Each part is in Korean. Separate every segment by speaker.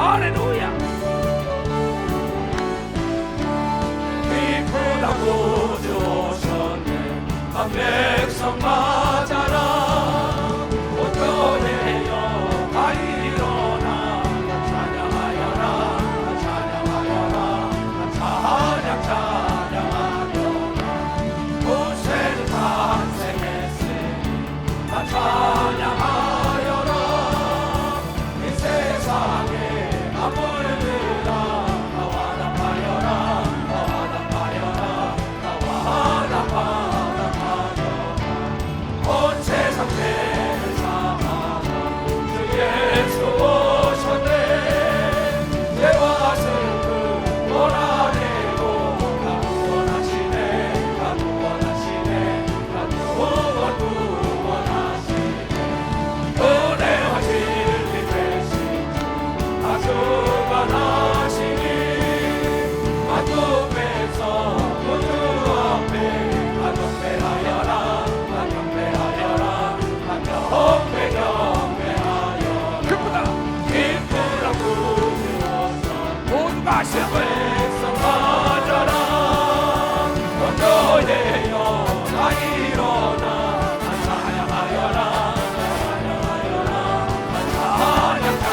Speaker 1: 할렐루야. 기쁘다 구주 오셨네. 한 백성 맞아라. 어떠해요 다 일어나. 찬양하여라. 찬양하여라. 찬양하여라. 구세주 탄생했으니 다 찬양하여라. 이 세상에 아물들아 나와 나파여라. 나와 나파여라. 나와 나파여라. 온 세상 죄를 사하라. 주 예수 오셨네. 죄와 슬픔 원하내고 다 구원하시네. 다 구원하시네. 다 구원하시네. 은혜와 진리 되신 다 주관하시니 어둠에서 구주 앞에 경배하여라. 경배하여라. 경배하여라. 기쁘라 구주 오셨네. 모두가 하시는 백성 맞아라. 어떠해요 다 일어나. 찬양하여라. 찬양하여라. 찬양하여라.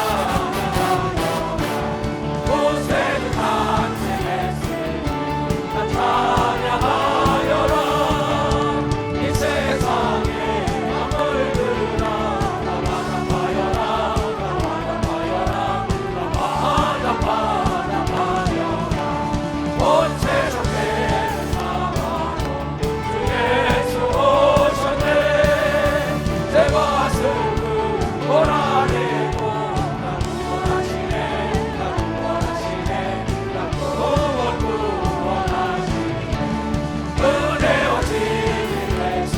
Speaker 1: 구세주 탄생했으니 다 찬양하여라. 이 세상에 아물들아 나와 나파여라. 나와 나파여라. 나와 나파여라. 온 세상 죄를 사하러 주 예수 오셨네. 죄와 슬픔 몰아내고 나 구원하시네. 나 구원하시네. 나 구원하시네. 은혜와 진리 되신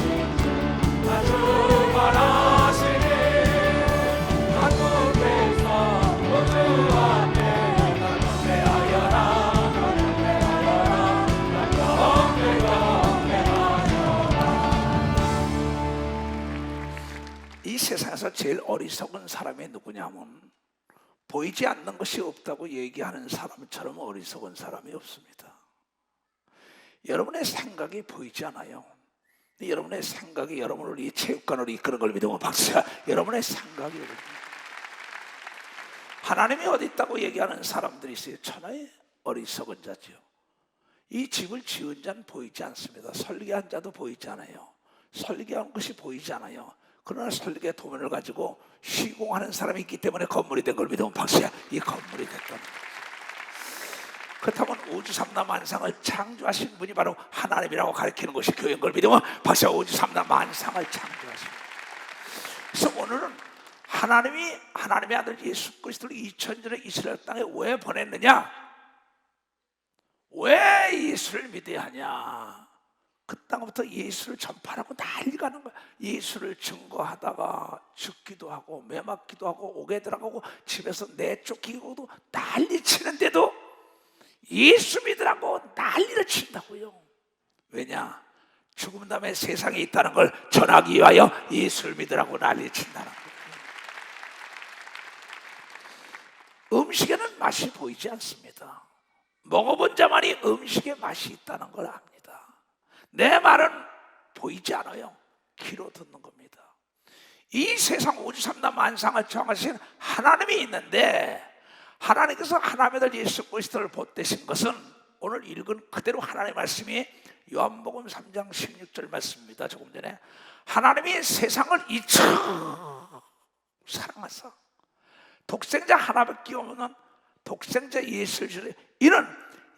Speaker 1: 나 주관하시네. 한국에서 구주 앞에 나 경배하여라. 경배하여라. 이 세상에서 제일 어리석은 사람이 누구냐면 보이지 않는 것이 없다고 얘기하는 사람처럼 어리석은 사람이 없습니다. 여러분의 생각이 보이지 않아요. 여러분의 생각이 여러분을 이 체육관으로 이끄는 걸 믿으면 박수야. 여러분의 생각이 하나님이 어디 있다고 얘기하는 사람들이 있어요. 천하의 어리석은 자죠. 이 집을 지은 자는 보이지 않습니다. 설계한 자도 보이지 않아요. 설계한 것이 보이지 않아요. 그러나 설계 도면을 가지고 시공하는 사람이 있기 때문에 건물이 된 걸 믿으면 박수야. 이 건물이 됐다는 거예요. 그렇다면 우주 삼라 만상을 창조하신 분이 바로 하나님이라고 가르치는 것이 교회인 걸 믿으면 박수야. 우주 삼라 만상을 창조하신 분. 그래서 오늘은 하나님이 하나님의 아들 예수 그리스도를 2000년에 이스라엘 땅에 왜 보냈느냐? 왜 예수를 믿어야 하냐? 그 땅부터 예수를 전파하고 난리가 난 거야. 예수를 증거하다가 죽기도 하고 매맞기도 하고 옥에 들어가고 집에서 내쫓기고도 난리 치는데도 예수 믿으라고 난리를 친다고요. 왜냐? 죽음 다음에 세상에 있다는 걸 전하기 위하여 예수를 믿으라고 난리를 친다는 거예요. 음식에는 맛이 보이지 않습니다. 먹어본 자만이 음식에 맛이 있다는 걸 압니다. 내 말은 보이지 않아요. 귀로 듣는 겁니다. 이 세상 우주 삼라 만상을 정하신 하나님이 있는데 하나님께서 하나님의 아들 예수 그리스도를 보내신 것은 오늘 읽은 그대로 하나님의 말씀이 요한복음 3장 16절 말씀입니다. 조금 전에 하나님이 세상을 이처 사랑하사 독생자 하나밖에 없는 독생자 예수를 주시되 이는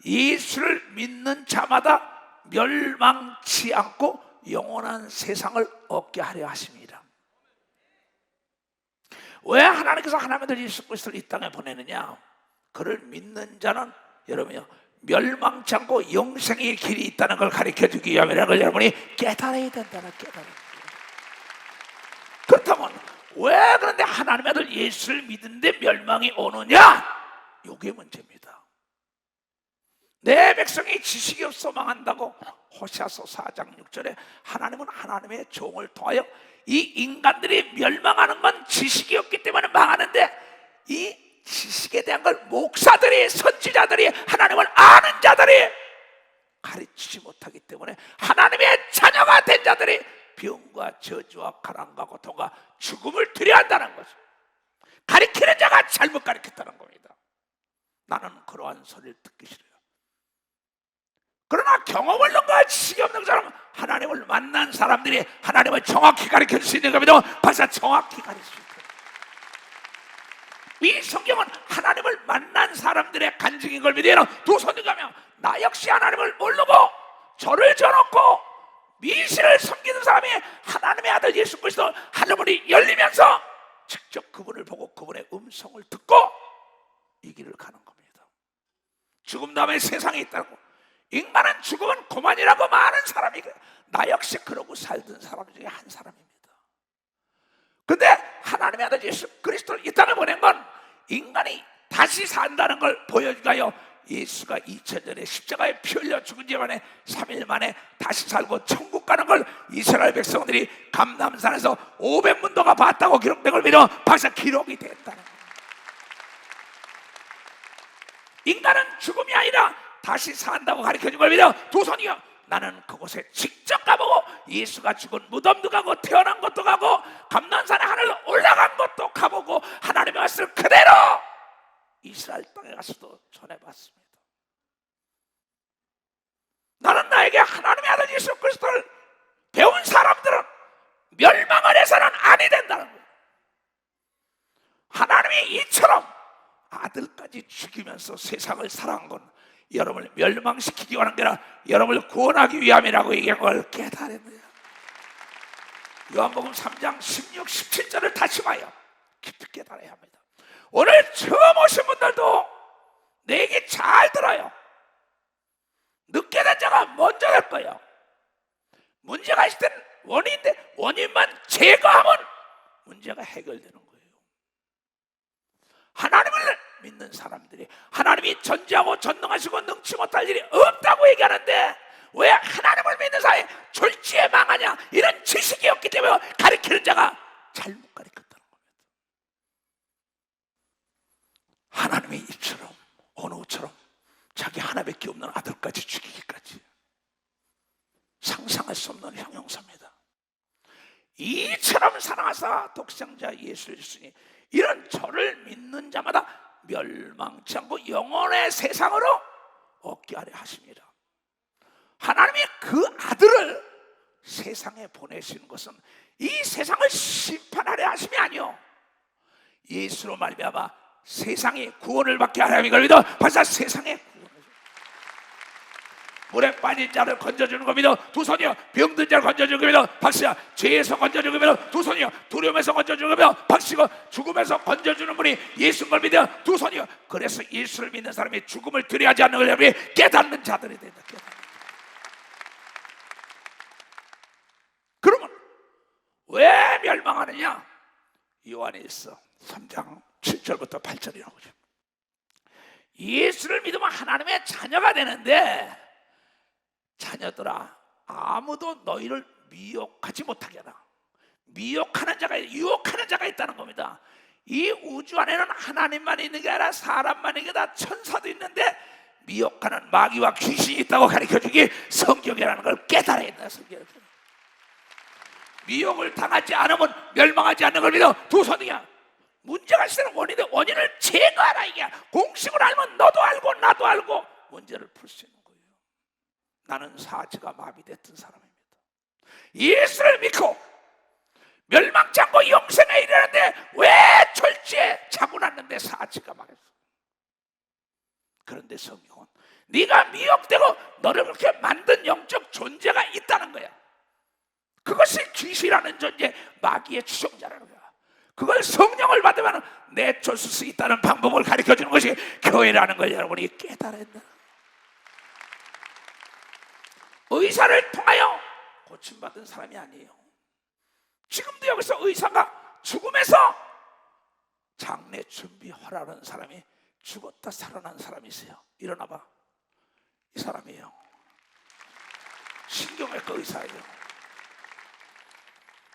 Speaker 1: 예수를 믿는 자마다 멸망치 않고 영원한 세상을 얻게 하려 하십니다. 왜 하나님께서 하나님의 아들 예수 그리스도를 이 땅에 보내느냐? 그를 믿는 자는 여러분이요 멸망치 않고 영생의 길이 있다는 걸 가르쳐주기 위함이라는 걸 여러분이 깨달아야 된다는 깨달아야 돼요. 그렇다면 왜 그런데 하나님의 아들 예수를 믿는데 멸망이 오느냐? 이게 문제입니다. 내 백성이 지식이 없어 망한다고 호세아서 4장 6절에 하나님은 하나님의 종을 통하여 이 인간들이 멸망하는 건 지식이 없기 때문에 망하는데 이 지식이 음식에 대한 걸 목사들이, 선지자들이, 하나님을 아는 자들이 가르치지 못하기 때문에 하나님의 자녀가 된 자들이 병과 저주와 가난과 고통과 죽음을 두려워한다는 거죠. 가르치는 자가 잘못 가르쳤다는 겁니다. 나는 그러한 소리를 듣기 싫어요. 그러나 경험을 넘과 지식이 없는 사람, 하나님을 만난 사람들이 하나님을 정확히 가르칠 수 있는 겁니다. 벌써 정확히 가르칠 수 있다. 이 성경은 하나님을 만난 사람들의 간증인 걸 믿어요. 두 손을 가며 나 역시 하나님을 모르고 저를 져놓고 미신을 섬기는 사람이 하나님의 아들 예수 그리스도 하늘문이 열리면서 직접 그분을 보고 그분의 음성을 듣고 이 길을 가는 겁니다. 죽음 다음에 세상에 있다고. 인간은 죽음은 고만이라고 많은 사람이, 나 역시 그러고 살던 사람 중에 한 사람입니다. 근데 하나님의 아들 예수 그리스도를 이 땅에 보낸 건 인간이 다시 산다는 걸 보여주가요. 예수가 2000년에 십자가에 피 흘려 죽은 지 만에 3일 만에 다시 살고 천국 가는 걸 이스라엘 백성들이 감람산에서 500문도가 봤다고 기록된 걸 믿어 벌써 기록이 됐다는 거예요. 인간은 죽음이 아니라 다시 산다고 가르쳐준 걸 믿어 두 손이요. 나는 그곳에 직접 가보고 예수가 죽은 무덤도 가고 태어난 것도 가고 감람산에 하늘로 올라간 것도 가보고 하나님의 말씀을 그대로 이스라엘 땅에 가서도 전해봤습니다. 나는 나에게 하나님의 아들 예수 그리스도를 배운 사람들은 멸망을 해서는 아니 된다는 거예요. 하나님이 이처럼 아들까지 죽이면서 세상을 사랑한 건 여러분을 멸망시키기 원한 게 아니라 여러분을 구원하기 위함이라고 얘기한 걸 깨달아야 돼요. 요한복음 3장 16, 17절을 다시 봐요. 깊이 깨달아야 합니다. 오늘 처음 오신 분들도 내 얘기 잘 들어요. 늦게 된 자가 먼저 될 거예요. 문제가 있을 땐 원인인데 원인만 제거하면 문제가 해결되는 거예요. 하나님을 믿는 사람들이 하나님이 전지하고 전능하시고 능치 못할 일이 없다고 얘기하는데 왜 하나님을 믿는 사람이 졸지에 망하냐, 이런 지식이 없기 때문에 가르치는 자가 잘못 가르쳤다는 겁니다. 하나님이 이처럼 어느 것처럼 자기 하나밖에 없는 아들까지 죽이기까지 상상할 수 없는 형용사입니다. 이처럼 사랑하사 독생자 예수를 주시니 이런 저를 믿는 자마다 멸망치 않고 영원의 세상으로 얻게 하려 하십니다. 하나님이 그 아들을 세상에 보내시는 것은 이 세상을 심판하려 하심이 아니요, 예수로 말미암아 세상이 구원을 받게 하려 함인 걸 믿어 벌써 세상에 구원을, 물에 빠진 자를 건져주는 겁니다. 두 손이요. 병든 자를 건져주는 겁니다. 박씨야. 죄에서 건져주는 겁니다. 두 손이요. 두려움에서 건져주는 겁니다. 박씨고. 죽음에서 건져주는 분이 예수인 걸 믿어 두 손이요. 그래서 예수를 믿는 사람이 죽음을 두려워하지 않는 걸 여러분이 깨닫는 자들이 된다. 그러면 왜 멸망하느냐? 요한일서 3장 7절부터 8절이 나오죠. 예수를 믿으면 하나님의 자녀가 되는데, 자녀들아 아무도 너희를 미혹하지 못하게 하라. 미혹하는 자가, 유혹하는 자가 있다는 겁니다. 이 우주 안에는 하나님만 있는 게 아니라 사람만 있는 게 아니라 천사도 있는데 미혹하는 마귀와 귀신이 있다고 가르쳐주기 성경이라는 걸 깨달아야 된다. 성경을 미혹을 당하지 않으면 멸망하지 않는 걸 믿어 두 손이야. 문제가 있을 때는 원인을 제거하라. 이게 공식을 알면 너도 알고 나도 알고 문제를 풀 수 있는 거예요. 나는 사지가 마비됐던 사람입니다. 예수를 믿고 멸망치 않고 영생에 이르는데 왜 졸지에 자고 났는데 사지가 망했어. 그런데 성경은 네가 미혹되고 너를 그렇게 만든 영적 존재가 있다는 거야. 그것이 귀신이라는 존재, 마귀의 추종자라는 거야. 그걸 성령을 받으면 내쫓을 수 있다는 방법을 가르쳐주는 것이 교회라는 걸 여러분이 깨달아야 한다. 의사를 통하여 고침받은 사람이 아니에요. 지금도 여기서 의사가 죽음에서 장례 준비하라는 사람이 죽었다 살아난 사람이 있어요. 일어나봐. 이 사람이에요. 신경외과 의사예요.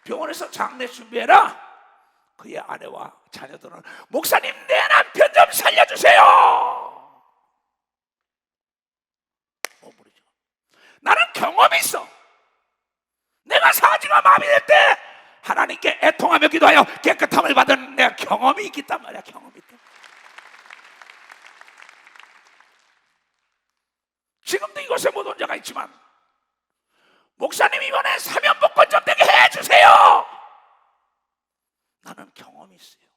Speaker 1: 병원에서 장례 준비해라. 그의 아내와 자녀들은 목사님 내 남편 좀 좀 살려주세요. 모르죠. 나는 경험이 있어. 내가 사지가 마음이 될 때 하나님께 애통하며 기도하여 깨끗함을 받은 내가 경험이 있기 때문에 말이야. 경험이 있다. 지금도 이곳에 못 온 자가 있지만 목사님 이번에 사면복권 좀 되게 해주세요. 나는 경험이 있어요.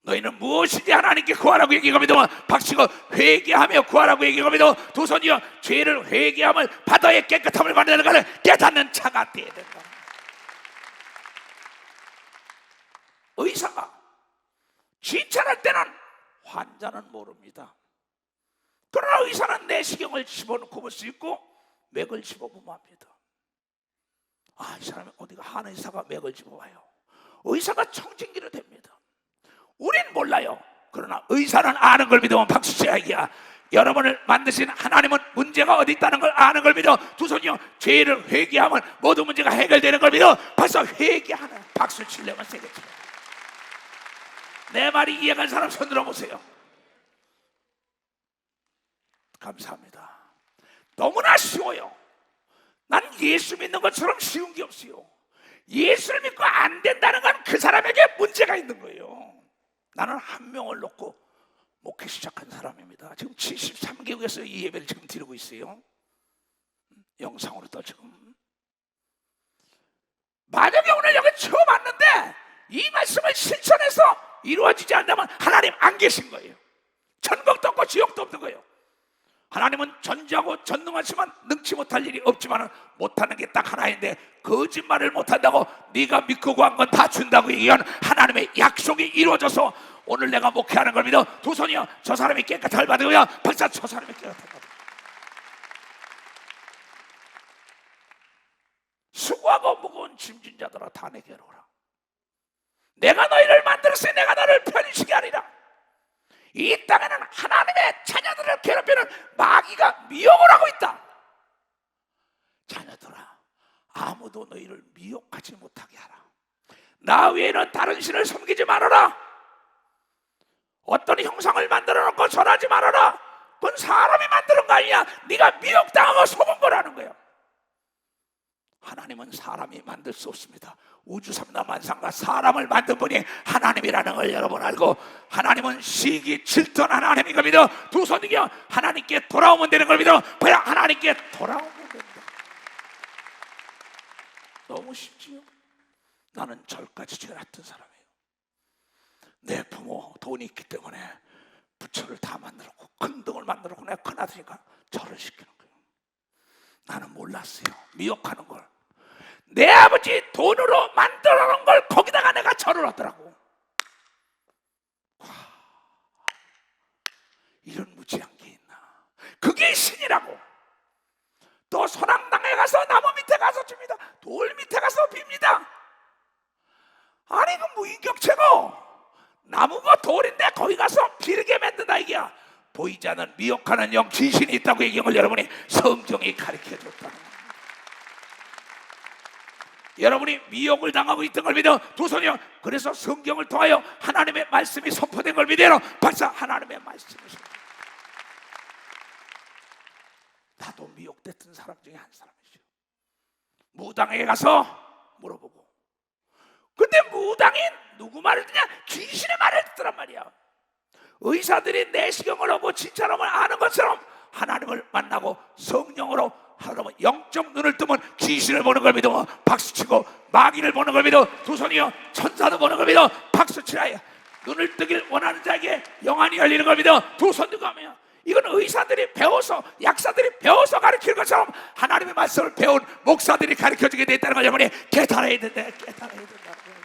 Speaker 1: 너희는 무엇이지 하나님께 구하라고 얘기하며 박치고 회개하며 구하라고 얘기하며 두 손이여 죄를 회개함을 바다의 깨끗함을 받는 것을 깨닫는 자가 되어야 된다. 의사가 진찰할 때는 환자는 모릅니다. 그러나 의사는 내시경을 집어넣고 볼 수 있고 맥을 집어보면 합니다. 이 사람이 어디가 하는 의사가 맥을 집어봐요. 의사가 청진기로 됩니다. 우린 몰라요. 그러나 의사는 아는 걸 믿으면 박수쳐야기야. 여러분을 만드신 하나님은 문제가 어디 있다는 걸 아는 걸 믿어. 두 손이요 죄를 회개하면 모든 문제가 해결되는 걸 믿어. 벌써 회개하는 박수 치려면 세게 쳐. 내 말이 이해간 사람 손 들어보세요. 감사합니다. 너무나 쉬워요. 난 예수 믿는 것처럼 쉬운 게 없어요. 예수를 믿고 안 된다는 건 그 사람에게 문제가 있는 거예요. 나는 한 명을 놓고 목회 시작한 사람입니다. 지금 73개국에서 이 예배를 지금 드리고 있어요. 영상으로도 지금. 만약에 오늘 여기 처음 왔는데 이 말씀을 실천해서 이루어지지 않다면 하나님 안 계신 거예요. 천국도 없고 지옥도 없는 거예요. 하나님은 전지하고 전능하지만 능치 못할 일이 없지만 못하는 게 딱 하나인데 거짓말을 못한다고 네가 믿고 구한 건 다 준다고 얘기한 하나님의 약속이 이루어져서 오늘 내가 목회하는 걸 믿어. 두 손이요 저 사람이 깨끗함을 받으고요 벌써 저 사람이 깨끗함을 받으고 수고하고 무거운 짐진 자들아 다 내게로 오라. 내가 너희를 만들었으니 내가 너를 편히쉬게 하리라. 이 땅에는 하나님의 자녀들을 괴롭히는 마귀가 미혹을 하고 있다. 자녀들아 아무도 너희를 미혹하지 못하게 하라. 나 외에는 다른 신을 섬기지 말아라. 어떤 형상을 만들어 놓고 절하지 말아라. 그건 사람이 만드는 거 아니야. 네가 미혹당하고 속은 거라는 거예요. 하나님은 사람이 만들 수 없습니다. 우주 삼라만상과 사람을 만든 분이 하나님이라는 걸 여러분 알고 하나님은 시기 질투한 하나님인 걸 믿어. 두 손이요 하나님께 돌아오면 되는 걸 믿어. 그냥 하나님께 돌아오면 된다. 너무 쉽지요. 나는 절까지 죄났던 사람이에요. 내 부모 돈이 있기 때문에 부처를 다 만들었고 큰등을 만들었고 내가 큰아들이니까 절을 시키는 거예요. 나는 몰랐어요. 미혹하는 걸. 내 아버지 돈으로 만들어 놓은 걸 거기다가 내가 절을 하더라고. 와, 이런 무지한 게 있나. 그게 신이라고. 또 소낭당에 가서 나무 밑에 가서 줍니다. 돌 밑에 가서 빕니다. 아니 그 무인격체고 나무가 돌인데 거기 가서 비르게 만든다 이게야. 보이지 않는 미혹하는 영 귀신이 있다고 얘기한 걸 여러분이 성경이 가르쳐줬다는 거예요. 여러분이 미혹을 당하고 있던 걸 믿어. 두 손이요 그래서 성경을 통하여 하나님의 말씀이 선포된 걸 믿어요. 벌써 하나님의 말씀이 선포. 나도 미혹됐던 사람 중에 한 사람이죠. 무당에게 가서 물어보고 근데 무당이 누구 말을 듣냐? 귀신의 말을 듣더란 말이야. 의사들이 내시경을 하고 진찰하면 아는 것처럼 하나님을 만나고 성령으로 하나님은 영적 눈을 뜨면 귀신을 보는 걸 믿어 박수치고 마귀를 보는 걸 믿어 두 손이요 천사도 보는 걸 믿어 박수치라야. 눈을 뜨길 원하는 자에게 영안이 열리는 걸 믿어 두 손 들고 하며. 이건 의사들이 배워서 약사들이 배워서 가르치는 것처럼 하나님의 말씀을 배운 목사들이 가르쳐주게 됐다는 걸 여러분이 깨달아야 된다. 깨달아야 된다는 거예요.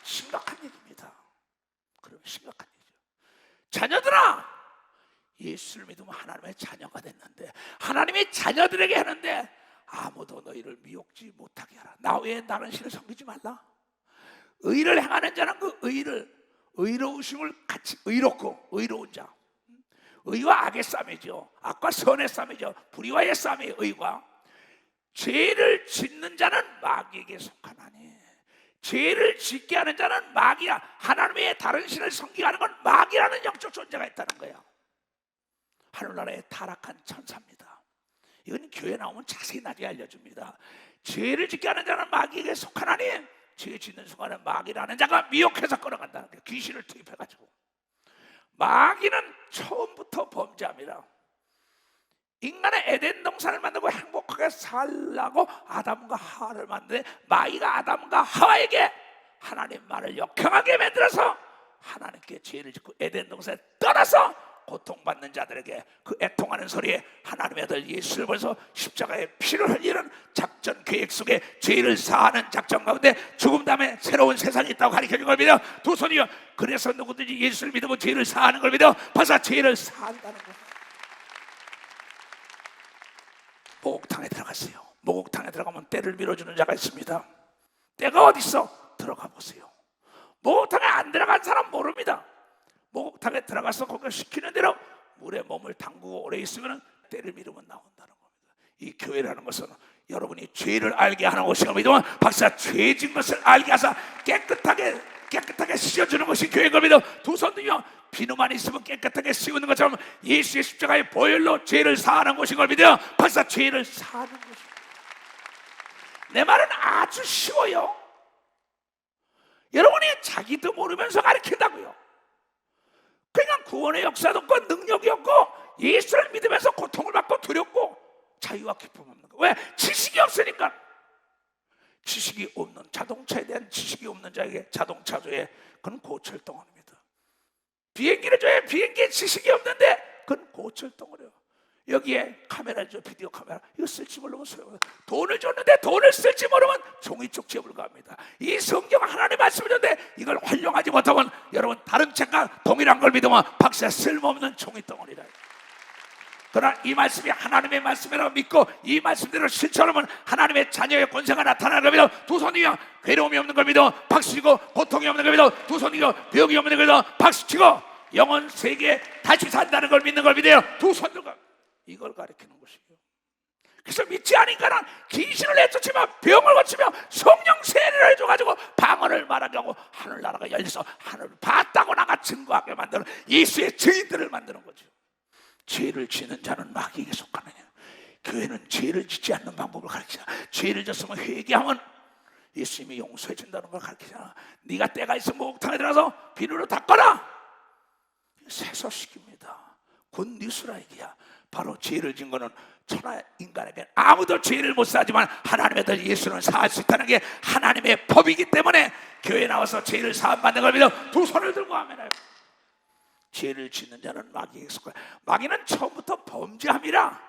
Speaker 1: 심각한 얘기입니다. 그럼 심각한 얘기죠. 자녀들아 예수를 믿으면 하나님의 자녀가 됐는데 하나님이 자녀들에게 하는데 아무도 너희를 미혹지 못하게 하라. 나 외에 다른 신을 섬기지 말라. 의를 행하는 자는 그 의로우심을 같이 의롭고 의로운 자. 의와 악의 싸움이죠. 악과 선의 싸움이죠. 불의와의 싸움이 의과. 죄를 짓는 자는 마귀에게 속하나니 죄를 짓게 하는 자는 마귀야. 하나님의 다른 신을 섬기게 하는 건 마귀라는 영적 존재가 있다는 거예요. 하늘나라의 타락한 천사입니다. 이건 교회 나오면 자세히 나중에 알려줍니다. 죄를 짓게 하는 자는 마귀에게 속하나니 죄 짓는 순간에 마귀라는 자가 미혹해서 끌어간다는 거예요. 귀신을 투입해가지고. 마귀는 처음부터 범죄합니다. 인간의 에덴 동산을 만들고 행복하게 살라고 아담과 하와를 만드는데 마귀가 아담과 하와에게 하나님 말을 역행하게 만들어서 하나님께 죄를 짓고 에덴 동산에 떠나서 고통받는 자들에게 그 애통하는 소리에 하나님의 아들 예수를 보내서 십자가에 피를 흘리는 작전 계획 속에 죄를 사하는 작전 가운데 죽음 다음에 새로운 세상이 있다고 가르쳐준 걸 믿어. 두 손이요. 그래서 누구든지 예수를 믿으면 죄를 사하는 걸 믿어. 벌써 죄를 사한다는 거예요. 목욕탕에 들어갔어요. 목욕탕에 들어가면 때를 밀어주는 자가 있습니다. 때가 어디 있어? 들어가 보세요. 목욕탕에 안 들어간 사람 모릅니다. 목욕탕에 들어가서 거기가 시키는 대로 물에 몸을 담그고 오래 있으면 때를 밀으면 나온다는 겁니다. 이 교회라는 것은 여러분이 죄를 알게 하는 것이고 믿으면 박사 죄진 것을 알게 하사 깨끗하게 씻어주는 것이 교회인 겁니다. 두 손 들며 비누만 있으면 깨끗하게 씌우는 것처럼 예수의 십자가의 보혈로 죄를 사하는 것인 걸 믿어요. 박사 죄를 사하는 것입니다. 내 말은 아주 쉬워요. 여러분이 자기도 모르면서 가르친다고요. 그냥 구원의 역사도 없고 능력이 없고 예수를 믿으면서 고통을 받고 두렵고 자유와 기쁨 없는 거. 왜? 지식이 없으니까. 지식이 없는, 자동차에 대한 지식이 없는 자에게 자동차조에 그건 고철덩어리입니다. 비행기를 줘야 비행기에 지식이 없는데 그건 고철덩어리예요. 여기에 카메라 줘, 비디오 카메라 이거 쓸지 모르면 소용없어요. 돈을 줬는데 돈을 쓸지 모르면 종이 쪽지에 불과합니다. 이 성경 하나님의 말씀을 줬는데 이걸 활용하지 못하면 여러분 다른 책과 동일한 걸 믿으면 박사 쓸모없는 종이덩어리다. 그러나 이 말씀이 하나님의 말씀이라고 믿고 이 말씀대로 실천하면 하나님의 자녀의 권세가 나타나는 걸 믿어. 두 손이요. 괴로움이 없는 걸 믿어. 박수치고 고통이 없는 걸 믿어. 두 손이요. 병이 없는 걸 믿어. 박수치고 영원 세계에 다시 산다는 걸 믿는 걸 믿어요. 두 손들과 이걸 가르치는 것이에요. 그래서 믿지 않으니까는 귀신을 내쫓으며 병을 고치며 성령 세례를 해줘가지고 방언을 말하게 하고 하늘나라가 열려서 하늘을 봤다고 나가 증거하게 만드는 예수의 증인들을 만드는 거죠. 죄를 짓는 자는 마귀에게 속하느냐. 교회는 죄를 짓지 않는 방법을 가르치잖아. 죄를 졌으면 회개하면 예수님이 용서해 준다는 걸 가르치잖아. 네가 때가 있으면 목욕탕에 들어가서 비누로 닦아라. 세서시킵니다. 굿뉴스라 이게야. 바로 죄를 진 거는 천하 인간에게 아무도 죄를 못 사지만 하나님의 아들 예수는 사할 수 있다는 게 하나님의 법이기 때문에 교회에 나와서 죄를 사함받는 걸 믿어 두 손을 들고 아멘해요. 죄를 짓는 자는 마귀에게 속하여. 마귀는 처음부터 범죄함이라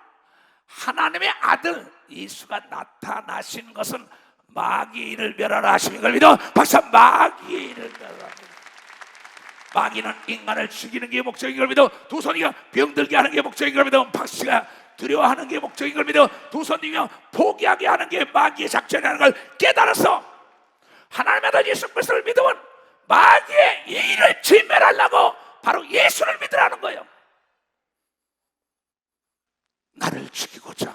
Speaker 1: 하나님의 아들 예수가 나타나신 것은 마귀의 일을 멸하라 하시는 걸 믿어 박사 마귀의 일을 멸하라. 마귀는 인간을 죽이는 게 목적인 걸 믿어 두 손이가 병들게 하는 게 목적인 걸 믿어 박씨가 두려워하는 게 목적인 걸 믿어 두 손이며 포기하게 하는 게 마귀의 작전이라는 걸 깨달아서 하나님의 아들 예수 그리스도를 믿으면 마귀의 이 일을 진멸하려고 바로 예수를 믿으라는 거예요. 나를 죽이고자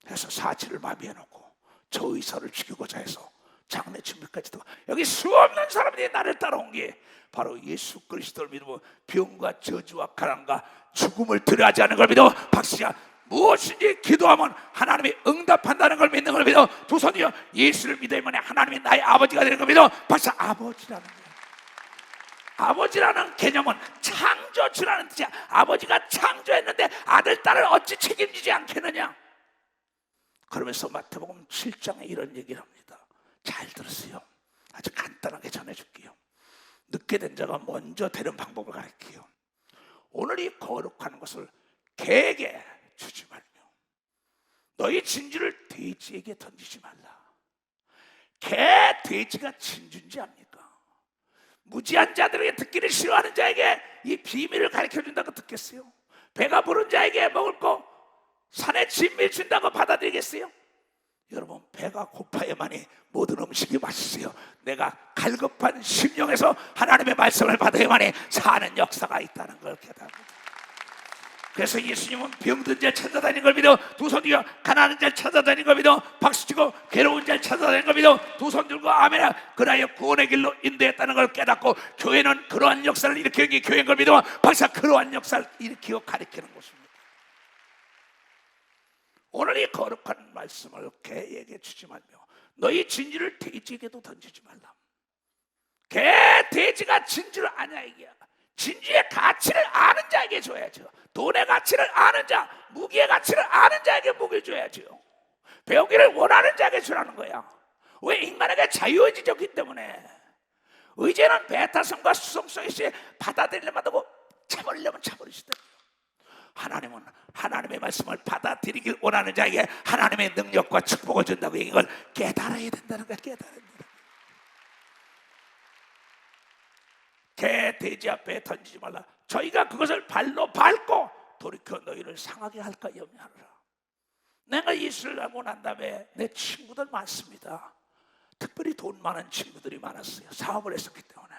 Speaker 1: 해서 사지를 마비해놓고 저 의사를 죽이고자 해서 장례 준비까지도 여기 수없는 사람들이 나를 따라온 게 바로 예수 그리스도를 믿으면 병과 저주와 가난과 죽음을 두려워하지 않는 걸 믿어 박씨가 무엇인지 기도하면 하나님이 응답한다는 걸 믿는 걸 믿어 두 손이요 예수를 믿으면 하나님이 나의 아버지가 되는 걸 믿어 박사 아버지라는 거야. 아버지라는 개념은 창조주라는 뜻이야. 아버지가 창조했는데 아들, 딸을 어찌 책임지지 않겠느냐. 그러면서 마태복음 7장에 이런 얘기를 합니다. 잘 들으세요. 아주 간단하게 전해줄게요. 늦게 된 자가 먼저 되는 방법을 가르쳐요. 오늘 이 거룩한 것을 개에게 주지 말며 너희 진주를 돼지에게 던지지 말라. 개, 돼지가 진주인지 압니까? 무지한 자들에게 듣기를 싫어하는 자에게 이 비밀을 가르쳐준다고 듣겠어요? 배가 부른 자에게 먹을 거 산에 진밀 준다고 받아들이겠어요? 여러분 배가 고파야만이 모든 음식이 맛있어요. 내가 갈급한 심령에서 하나님의 말씀을 받아야만이 사는 역사가 있다는 걸 깨달습니다. 그래서 예수님은 병든 자를 찾아다니는 걸 믿어 두 손 들고 가난한 자를 찾아다니는 걸 믿어 박수치고 괴로운 자를 찾아다니는 걸 믿어 두 손 들고 아멘 그라여 구원의 길로 인도했다는 걸 깨닫고 교회는 그러한 역사를 일으키는 게 교회인 걸 믿어 박사 그러한 역사를 일으키고 가리키는 곳입니다. 오늘 이 거룩한 말씀을 개에게 주지 말며 너희 진지를 돼지에게도 던지지 말라. 개 돼지가 진지를 아냐 이게야. 진지의 가치를 아는 자에게 줘야죠. 돈의 가치를 아는 자, 무기의 가치를 아는 자에게 무기를 줘야죠. 배우기를 원하는 자에게 주라는 거야. 왜? 인간에게 자유의지적이기 때문에. 의지는 배타성과 수성성이 있어야 받아들이려면 하고 차버리려면 차버리시다. 하나님은 하나님의 말씀을 받아들이길 원하는 자에게 하나님의 능력과 축복을 준다고 이걸 깨달아야 된다는 거야. 깨달아야 된다. 개 돼지 앞에 던지지 말라. 저희가 그것을 발로 밟고 돌이켜 너희를 상하게 할까 염려하노라. 내가 예수를 알고 난 다음에 내 친구들 많습니다. 특별히 돈 많은 친구들이 많았어요. 사업을 했었기 때문에.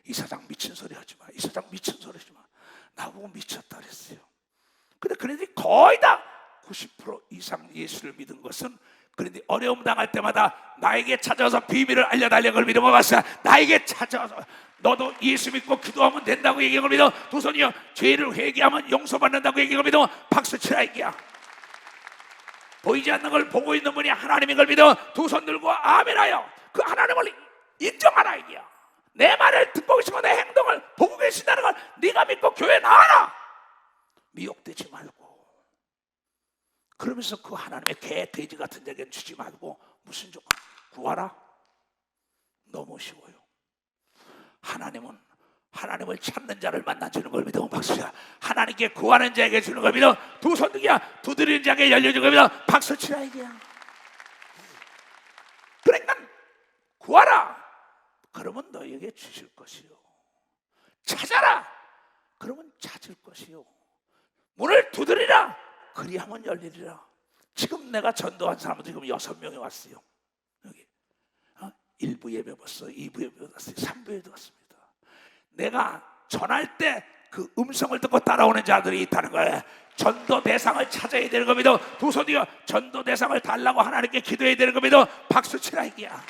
Speaker 1: 이 사장 미친 소리 하지 마. 이 사장 미친 소리 하지 마. 나보고 미쳤다 그랬어요. 근데 그런데 거의 다 90% 이상 예수를 믿은 것은 그런데 어려움 당할 때마다 나에게 찾아와서 비밀을 알려달라는 걸 믿어 봤어요. 나에게 찾아와서 너도 예수 믿고 기도하면 된다고 얘기한 걸 믿어. 두 손이요 죄를 회개하면 용서받는다고 얘기한 걸 믿어. 박수 치라 이기야. 보이지 않는 걸 보고 있는 분이 하나님인 걸 믿어. 두 손 들고 아멘하여 그 하나님을 인정하라 이기야. 내 말을 듣고 계시고 내 행동을 보고 계신다는 걸 네가 믿고 교회 나와라. 미혹되지 말고. 그러면서 그 하나님의 개 돼지 같은 자에게는 주지 말고 무슨 조건? 구하라. 너무 쉬워요. 하나님은 하나님을 찾는 자를 만나주는 걸 믿어. 박수야. 하나님께 구하는 자에게 주는 걸 믿어. 두 손 들기야 두드리는 자에게 열려주는 걸 믿어. 박수 치라 이게야. 그러니까 구하라. 그러면 너희에게 주실 것이요. 찾아라. 그러면 찾을 것이요. 문을 두드리라. 그리하면 열리리라. 지금 내가 전도한 사람들 지금 6명이 왔어요. 여기 1부 예배 왔어, 2부 예배 왔어요, 3부 예배 왔습니다. 내가 전할 때 그 음성을 듣고 따라오는 자들이 있다는 거예요. 전도 대상을 찾아야 되는 겁니다. 두 손이요 전도 대상을 달라고 하나님께 기도해야 되는 겁니다. 박수 치라 이기야.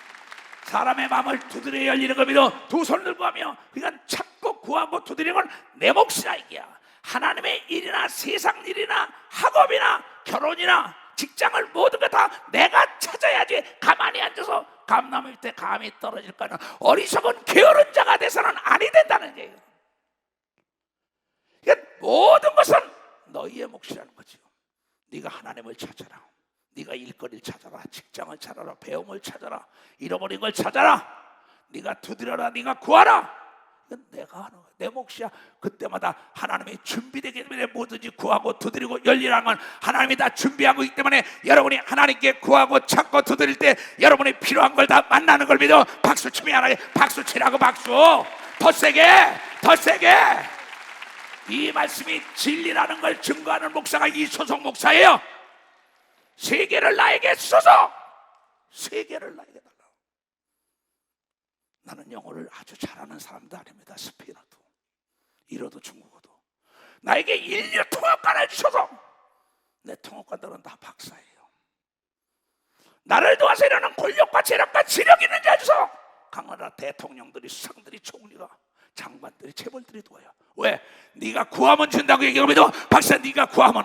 Speaker 1: 사람의 마음을 두드려 열리는 겁니다. 두 손 들고 하며 그러니까 찾고 구하고 두드리는 건 내 몫이라 이기야. 하나님의 일이나 세상 일이나 학업이나 결혼이나 직장을 모든 거 다 내가 찾아야지. 가만히 앉아서 감나무일 때 감이 떨어질까는 어리석은 게으른 자가 돼서는 아니 된다는 거예요. 그러니까 모든 것은 너희의 몫이라는 거죠. 네가 하나님을 찾아라. 네가 일거리를 찾아라. 직장을 찾아라. 배움을 찾아라. 잃어버린 걸 찾아라. 네가 두드려라. 네가 구하라. 이건 내가 하는 거야. 내 몫이야. 그때마다 하나님이 준비되기 때문에 뭐든지 구하고 두드리고 열리라는 건 하나님이 다 준비하고 있기 때문에 여러분이 하나님께 구하고 찾고 두드릴 때 여러분이 필요한 걸 다 만나는 걸 믿어. 박수 치면 하나님 박수 치라고. 박수 더 세게 더 세게. 이 말씀이 진리라는 걸 증거하는 목사가 이소속 목사예요. 세계를 나에게 주소서. 세계를 나에게 달라. 나는 영어를 아주 잘하는 사람도 아닙니다. 스페인어도 일어도 중국어도. 나에게 인류 통역관을 주셔서 내 통역관들은 다 박사예요. 나를 도와서 이러는 권력과 재력과 지력 있는 자 주셔서 강한 나라 대통령들이 수상들이 총리가 장관들이 재벌들이 도와요. 왜? 네가 구하면 준다고 얘기하면 박사 네가 구하면.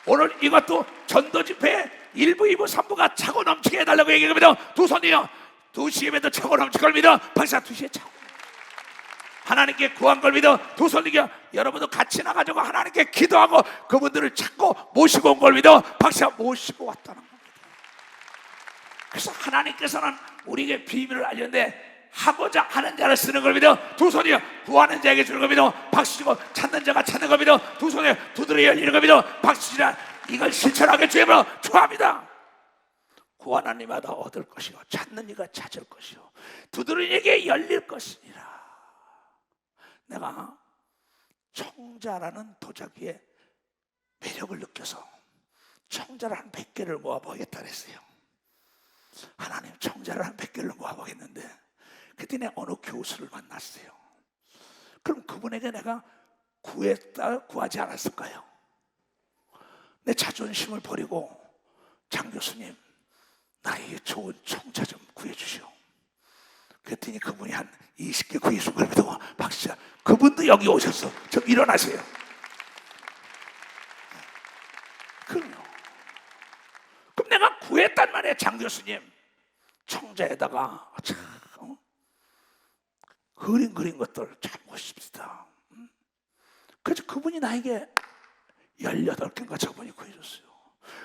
Speaker 1: 오늘 이것도 전도 집회 1부 2부 3부가 차고 넘치게 해달라고 얘기합니다. 두 손이요 2시 예배도 차고 넘칠 걸 믿어. 박사 2시에 차고 하나님께 구한 걸 믿어. 두 손 이겨. 여러분도 같이 나가지고 하나님께 기도하고 그분들을 찾고 모시고 온 걸 믿어. 박사 모시고 왔다는 겁니다. 그래서 하나님께서는 우리에게 비밀을 알렸는데 하고자 하는 자를 쓰는 걸 믿어. 두 손이요 구하는 자에게 주는 걸 믿어. 박수 치고 찾는 자가 찾는 걸 믿어. 두 손이요 두드려 열리는 걸 믿어. 박수 치라. 이걸 실천하게 주님으로 축원합니다. 구하는 이마다 얻을 것이요 찾는 이가 찾을 것이요 두드리는 이에게 열릴 것이니라. 내가 청자라는 도자기의 매력을 느껴서 청자를 한 100개를 모아보겠다 그랬어요. 하나님 청자를 한 100개를 모아보겠는데 그때 내가 어느 교수를 만났어요. 그럼 그분에게 내가 구하지 않았을까요? 내 자존심을 버리고 장 교수님 나에게 좋은 청자 좀 구해주시오. 그랬더니 그분이 한 20개 구해준 걸 믿어. 박수야. 그분도 여기 오셨어. 좀 일어나세요. 그럼요. 그럼 내가 구했단 말이에요. 장 교수님 청자에다가 참 그린 것들 참 멋있습니다. 그래서 그분이 나에게 18개인가 저분이 구해줬어요.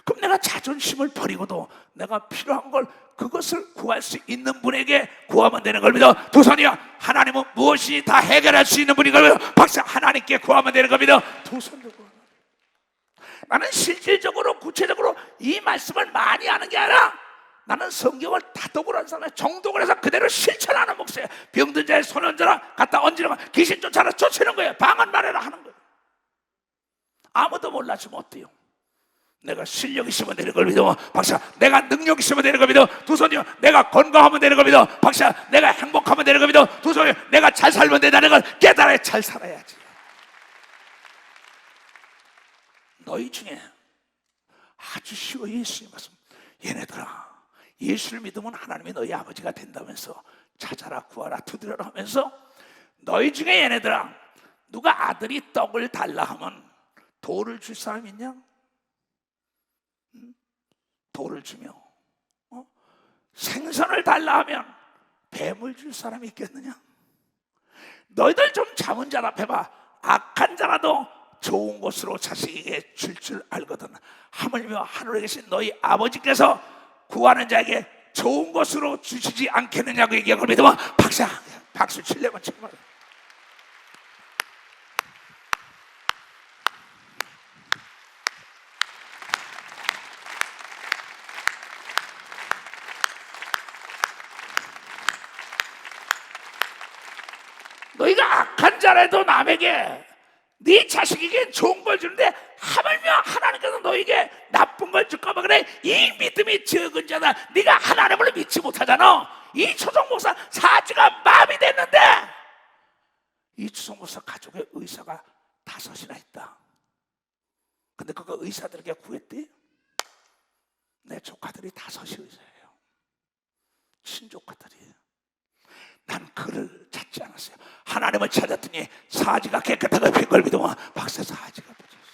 Speaker 1: 그럼 내가 자존심을 버리고도 내가 필요한 걸 그것을 구할 수 있는 분에게 구하면 되는 걸 믿어. 두 손이요. 하나님은 무엇이 다 해결할 수 있는 분인 걸 믿어. 박사 하나님께 구하면 되는 걸 믿어. 두 손도 구하면. 나는 실질적으로 구체적으로 이 말씀을 많이 하는 게 아니라 나는 성경을 다독으로 하는 사람이야. 정독을 해서 그대로 실천하는 목사야. 병든 자의 손 얹어라 갖다 얹으는 거 귀신 쫓아라 쫓으는 거예요. 방언 말해라 하는 거예요. 아무도 몰라주면 어때요? 내가 실력 있으면 되는 걸 믿어. 박사 내가 능력 있으면 되는 걸 믿어. 두 손이요. 내가 건강하면 되는 걸 믿어. 박사 내가 행복하면 되는 걸 믿어. 두 손이요. 내가 잘 살면 된다는 걸 깨달아야 잘 살아야지. 너희 중에 아주 쉬워 예수님 말씀 얘네들아 예수를 믿으면 하나님이 너희 아버지가 된다면서 찾아라 구하라 두드려라 하면서 너희 중에 얘네들아 누가 아들이 떡을 달라 하면 돌을 줄 사람 있냐? 돌을 주며 생선을 달라 하면 뱀을 줄 사람이 있겠느냐? 너희들 좀 잠은 자라 해봐. 악한 자라도 좋은 것으로 자식에게 줄 알거든. 하물며 하늘에 계신 너희 아버지께서 구하는 자에게 좋은 것으로 주시지 않겠느냐고 얘기한 걸 믿으면 박수 칠려면 정말 너희가 악한 자라도 남에게 네 자식에게 좋은 걸 주는데 하물며 하나님께서 너에게 나쁜 걸 줄까 봐 그래. 이 믿음이 적은 자다. 네가 하나님을 믿지 못하잖아. 이 초성 목사 사지가 마음이 됐는데 이 초성 목사 가족의 의사가 5이나 있다. 근데 그거 의사들에게 구했대. 내 조카들이 5이 의사예요. 친조카들이. 난 그를 찾지 않았어요. 하나님을 찾았더니 사지가 깨끗하게 핀 걸 믿으면 박사 사지가 빠졌어요.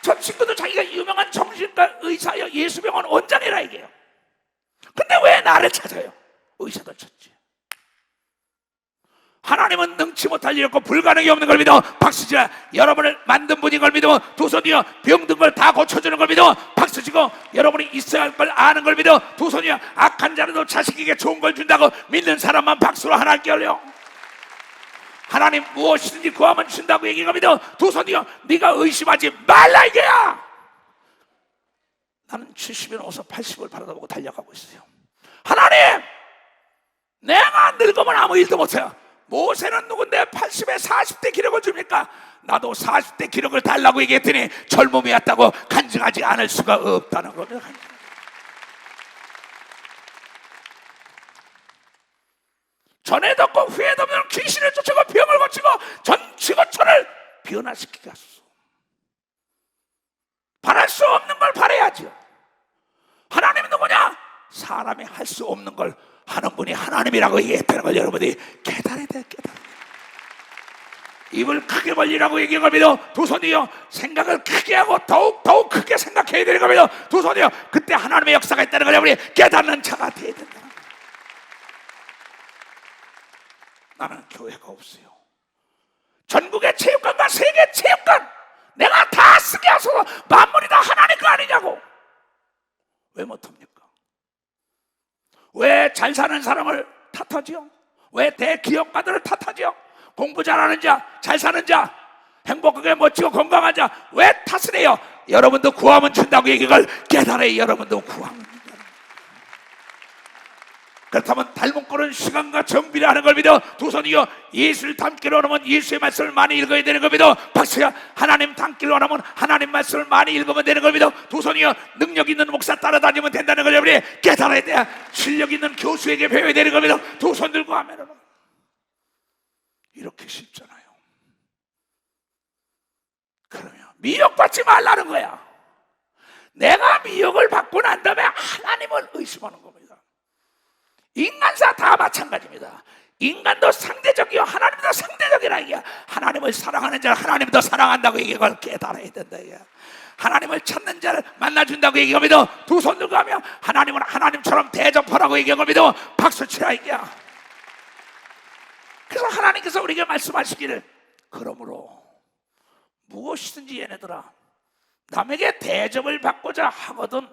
Speaker 1: 저 친구도 자기가 유명한 정신과 의사여 예수병원 원장이라 얘기해요. 근데 왜 나를 찾아요? 의사도 찾지. 하나님은 능치 못할 일 없고 불가능이 없는 걸 믿어. 박수지라. 여러분을 만든 분인 걸 믿어. 두 손이여. 병든 걸 다 고쳐주는 걸 믿어. 박수지고 여러분이 있어야 할 걸 아는 걸 믿어. 두 손이여. 악한 자라도 자식에게 좋은 걸 준다고 믿는 사람만 박수로 하나님께 올려. 하나님 무엇이든지 구하면 준다고 얘기가 믿어. 두 손이여. 네가 의심하지 말라 이게야. 나는 70이 넘어서 80을 바라보고 달려가고 있어요. 하나님 내가 늙으면 아무 일도 못해요. 모세는 누군데 80에 40대 기록을 줍니까? 나도 40대 기록을 달라고 얘기했더니 젊음이 왔다고 간증하지 않을 수가 없다는 겁니다. 전에도 없고 후에도 없는 귀신을 쫓아고 병을 고치고 전 지구촌을 변화시키게 하소서. 바랄 수 없는 걸 바라야죠. 하나님은 누구냐? 사람이 할 수 없는 걸 하는 분이 하나님이라고 얘기했다는 걸 여러분이 깨달아야 돼. 입을 크게 벌리라고 얘기한 겁니다. 두 손이요. 생각을 크게 하고 더욱 크게 생각해야 되는 겁니다. 두 손이요. 그때 하나님의 역사가 있다는 걸 여러분이 깨닫는 자가 되어야 된다. 나는 교회가 없어요. 전국의 체육관과 세계 체육관 내가 다 쓰게 하소서. 만물이 다 하나님 거 아니냐고. 왜 못합니까? 왜 잘 사는 사람을 탓하지요? 왜 대기업가들을 탓하지요? 공부 잘하는 자, 잘 사는 자, 행복하게 멋지고 건강한 자 왜 탓을 해요? 여러분도 구하면 준다고 얘기를 깨달아요. 여러분도 구하면 준다. 그렇다면 닮은 꼴은 시간과 정비를 하는 걸 믿어. 두 손이요. 예수를 닮기로 하면 예수의 말씀을 많이 읽어야 되는 걸 믿어. 박수야. 하나님 닮기로 하면 하나님 말씀을 많이 읽으면 되는 걸 믿어. 두 손이요. 능력 있는 목사 따라다니면 된다는 걸 여러분이 깨달아야 돼. 실력 있는 교수에게 배워야 되는 걸 믿어. 두 손 들고 하면 이렇게 쉽잖아요. 그러면 미혹받지 말라는 거야. 내가 미혹을 받고 난 다음에 하나님을 의심하는 겁니다. 인간사 다 마찬가지입니다. 인간도 상대적이요 하나님도 상대적이라 이게. 하나님을 사랑하는 자를 하나님도 사랑한다고 이걸 깨달아야 된다 이게. 하나님을 찾는 자를 만나준다고 얘기합니다. 두 손 들고 하며 하나님은 하나님처럼 대접하라고 얘기합니다. 박수 치라 이게. 그래서 하나님께서 우리에게 말씀하시기를 그러므로 무엇이든지 얘네들아 남에게 대접을 받고자 하거든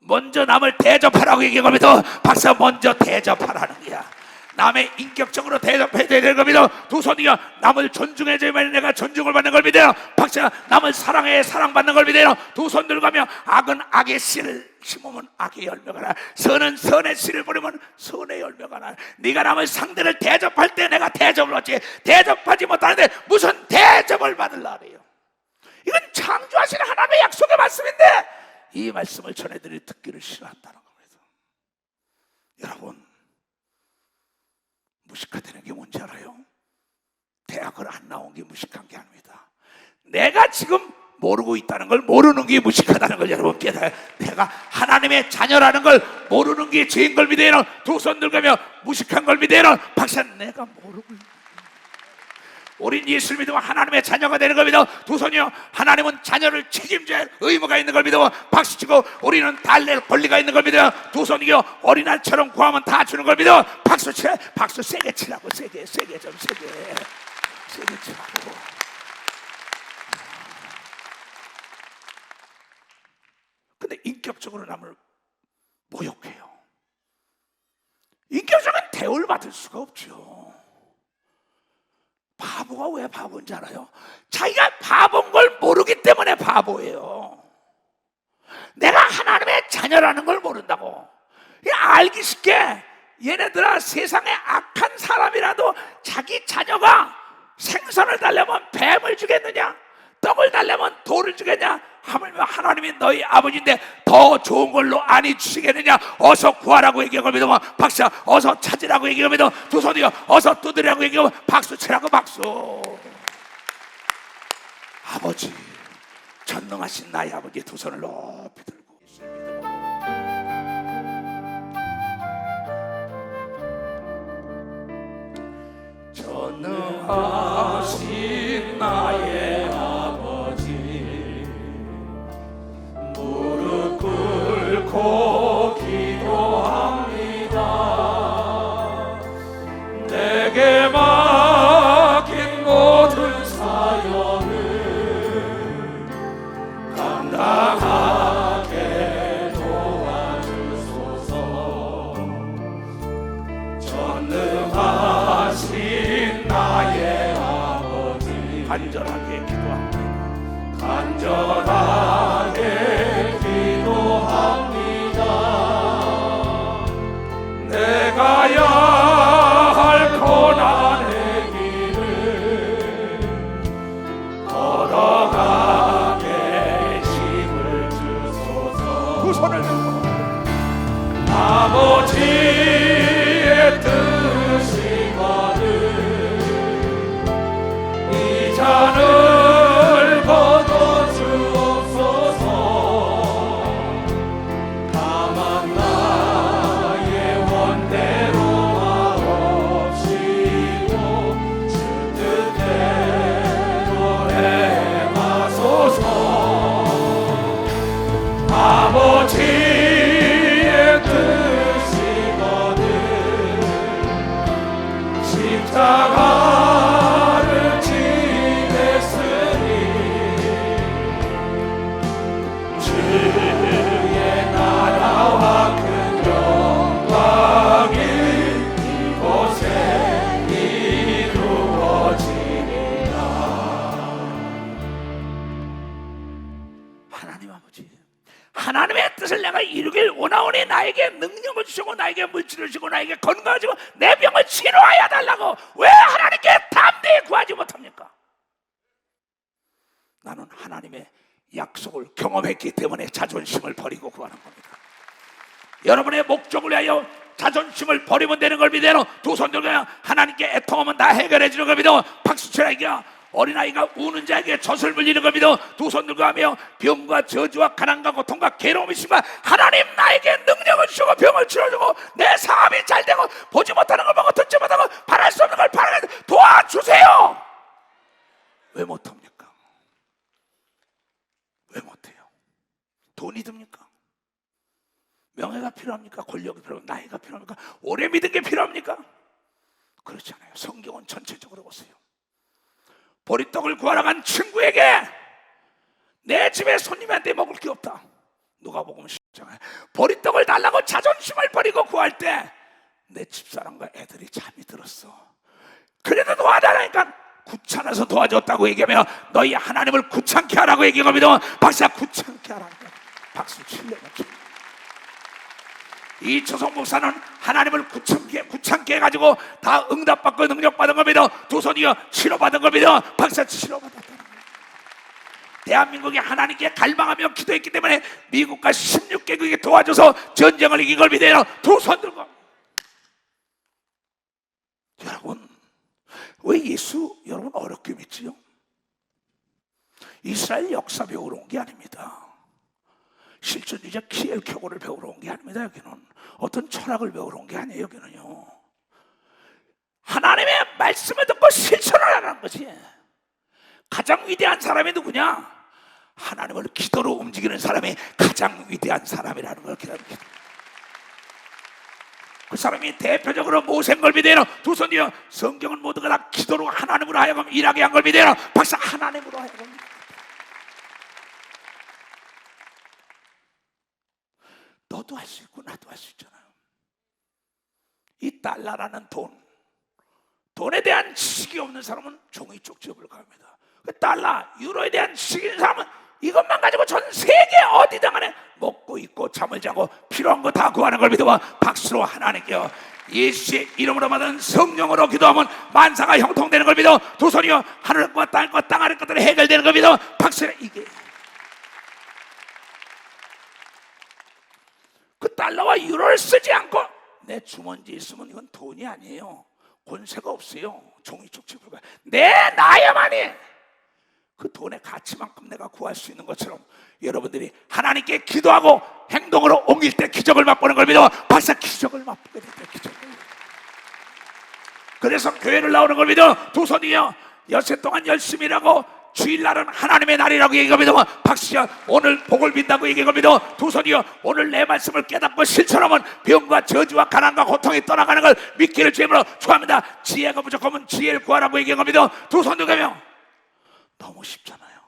Speaker 1: 먼저 남을 대접하라고 얘기합니다. 박수. 먼저 대접하라는 거야. 남의 인격적으로 대접해야 되는 겁니다. 두 손이요 남을 존중해줘야만 내가 존중을 받는 걸 믿어요. 박수야. 남을 사랑해 사랑받는 걸 믿어요. 두 손 들고 가며 악은 악의 씨를 심으면 악의 열매가 나, 선은 선의 씨를 뿌리면 선의 열매가 나. 네가 남을 상대를 대접할 때 내가 대접을 받지, 대접하지 못하는데 무슨 대접을 받으려 그래요. 이건 창조하시는 하나님의 약속의 말씀인데 이 말씀을 전해들이 듣기를 싫어한다는 겁니다. 여러분, 무식화되는 게 뭔지 알아요? 대학을 안 나온 게 무식한 게 아닙니다. 내가 지금 모르고 있다는 걸 모르는 게 무식하다는 걸 여러분 깨달아요. 내가 하나님의 자녀라는 걸 모르는 게 죄인 걸 믿어요. 두 손 들고며 무식한 걸 믿어요. 박사, 내가 모르고 있다. 우린 예수를 믿으면 하나님의 자녀가 되는 겁니다. 두 손이요 하나님은 자녀를 책임져야 할 의무가 있는 걸 믿어 박수치고 우리는 달랠 권리가 있는 걸 믿어요. 두 손이요 어린아이처럼 구하면 다 주는 걸 믿어 박수치. 박수 세게 치라고. 세게 좀 세게 치라고. 근데 인격적으로 남을 모욕해요. 인격적인 대우를 받을 수가 없죠. 바보가 왜 바보인 줄 알아요? 자기가 바보인 걸 모르기 때문에 바보예요. 내가 하나님의 자녀라는 걸 모른다고. 알기 쉽게 얘네들아 세상에 악한 사람이라도 자기 자녀가 생선을 달려면 뱀을 주겠느냐, 떡을 달려면 돌을 주겠냐, 하물며 하나님이 너희 아버지인데 더 좋은 걸로 아니 주시겠느냐. 어서 구하라고 얘기하고 박수. 어서 찾으라고 얘기하고 두 손이요 어서 두드리라고 얘기하고 박수 치라고. 박수. 아버지, 전능하신 나의 아버지 두 손을 높이 들고 전능하신 나의 아버지 무릎 꿇고 기도합니다. 내게 맡긴 모든 사연을 감당하게 도와주소서. 전능하신 나의 아버지 간절하게 기도합니다. 간절하게 기도합니다. 내가 가야 할 고난의 길을 걸어가게 힘을 주소서. 두 손을 들고 아버지의 뜻이거든 이 잔을 거둬주옵소서. 다만 나의 원대로 마옵시고 주 뜻대로 행하소서. 아버지의 뜻이거든 십자가를 지냈으니 주의 나라와 큰 영광이 이곳에 이루어지리라. 하나님 아버지, 하나님의 뜻을 내가 이루길 원하오니 나에게 능력을 주시고 나에게 물질을 주시고 나에게 건강을 주시고 내 병을 치료하여 달라고 왜 하나님께 담대히 구하지 못합니까? 나는 하나님의 약속을 경험했기 때문에 자존심을 버리고 구하는 겁니다. 여러분의 목적을 위하여 자존심을 버리면 되는 걸 믿어요. 두 손 들고 하나님께 애통하면 다 해결해 주는 걸 믿어. 박수 치라. 이겨 어린아이가 우는 자에게 젖을 물리는 겁니다. 두 손 들고 하며 병과 저주와 가난과 고통과 괴로움이 심한 하나님 나에게 능력을 주시고 병을 치료주고 내 사업이 잘되고 보지 못하는 걸 보고 듣지 못하고 바랄 수 없는 걸 바라게 도와주세요. 왜 못합니까? 왜 못해요? 돈이 듭니까? 명예가 필요합니까? 권력이 필요합니까? 나이가 필요합니까? 오래 믿은 게 필요합니까? 그렇지 않아요. 성경은 전체적으로 보세요. 보리떡을 구하러 간 친구에게 내 집에 손님한테 먹을 게 없다. 누가복음 10장에 보리떡을 달라고 자존심을 버리고 구할 때 내 집사람과 애들이 잠이 들었어. 그래도 도와달라니까 귀찮아서 도와줬다고 얘기하면 너희 하나님을 귀찮게 하라고 얘기합니다. 박사 귀찮게 하라는 거야. 박수 칠려면 이초성 목사는 하나님을 귀찮게 해가지고 다 응답받고 능력받은 겁니다. 두 손이요 치료받은 겁니다. 박사 치료받았다는 거예요. 대한민국이 하나님께 갈망하며 기도했기 때문에 미국과 16개국이 도와줘서 전쟁을 이긴 걸 믿어요. 두 손 들고. 여러분 왜 예수 여러분 어렵게 믿지요? 이스라엘 역사 배우러 온 게 아닙니다. 실존주의자 키엘케고를 배우러 온 게 아닙니다. 여기는 어떤 철학을 배우러 온 게 아니에요. 여기는요 하나님의 말씀을 듣고 실천을 하라는 거지. 가장 위대한 사람이 누구냐? 하나님을 기도로 움직이는 사람이 가장 위대한 사람이라는 걸 기다립니다. 그 사람이 대표적으로 모세인 걸 믿어요. 두 손이요 성경은 모두가 다 기도로 하나님으로 하여금 일하게 한 걸 믿어요. 박사 하나님으로 하여금. 너도 할 수 있고 나도 할 수 있잖아요. 이 달러라는 돈에 대한 지식이 없는 사람은 종이 쪽지에 불과합니다. 그 달러, 유로에 대한 지식이 있는 사람은 이것만 가지고 전 세계 어디든 간에 먹고 입고 잠을 자고 필요한 거 다 구하는 걸 믿어. 박수로 하나님께요 예수의 이름으로 받은 성령으로 기도하면 만사가 형통되는 걸 믿어. 두 손이요 하늘과 땅과 땅 아래 것들이 해결되는 걸 믿어. 박수로. 이게 그 달러와 유로를 쓰지 않고 내 주머니에 있으면 이건 돈이 아니에요. 권세가 없어요. 종이 쪽지 불과. 내 나야만이 그 돈의 가치만큼 내가 구할 수 있는 것처럼 여러분들이 하나님께 기도하고 행동으로 옮길 때 기적을 맛보는 걸 믿어. 박사 기적을 맛보게 될 때 기적을. 그래서 교회를 나오는 걸 믿어. 두 손이요 여세 동안 열심히 일하고 주일날은 하나님의 날이라고 얘기합니다. 박수야 오늘 복을 빈다고 얘기합니다. 두 손이요 오늘 내 말씀을 깨닫고 실천하면 병과 저주와 가난과 고통이 떠나가는 걸 믿기를 주임으로 축원합니다. 지혜가 부족하면 지혜를 구하라고 얘기합니다. 두 손 들고 너무 쉽잖아요.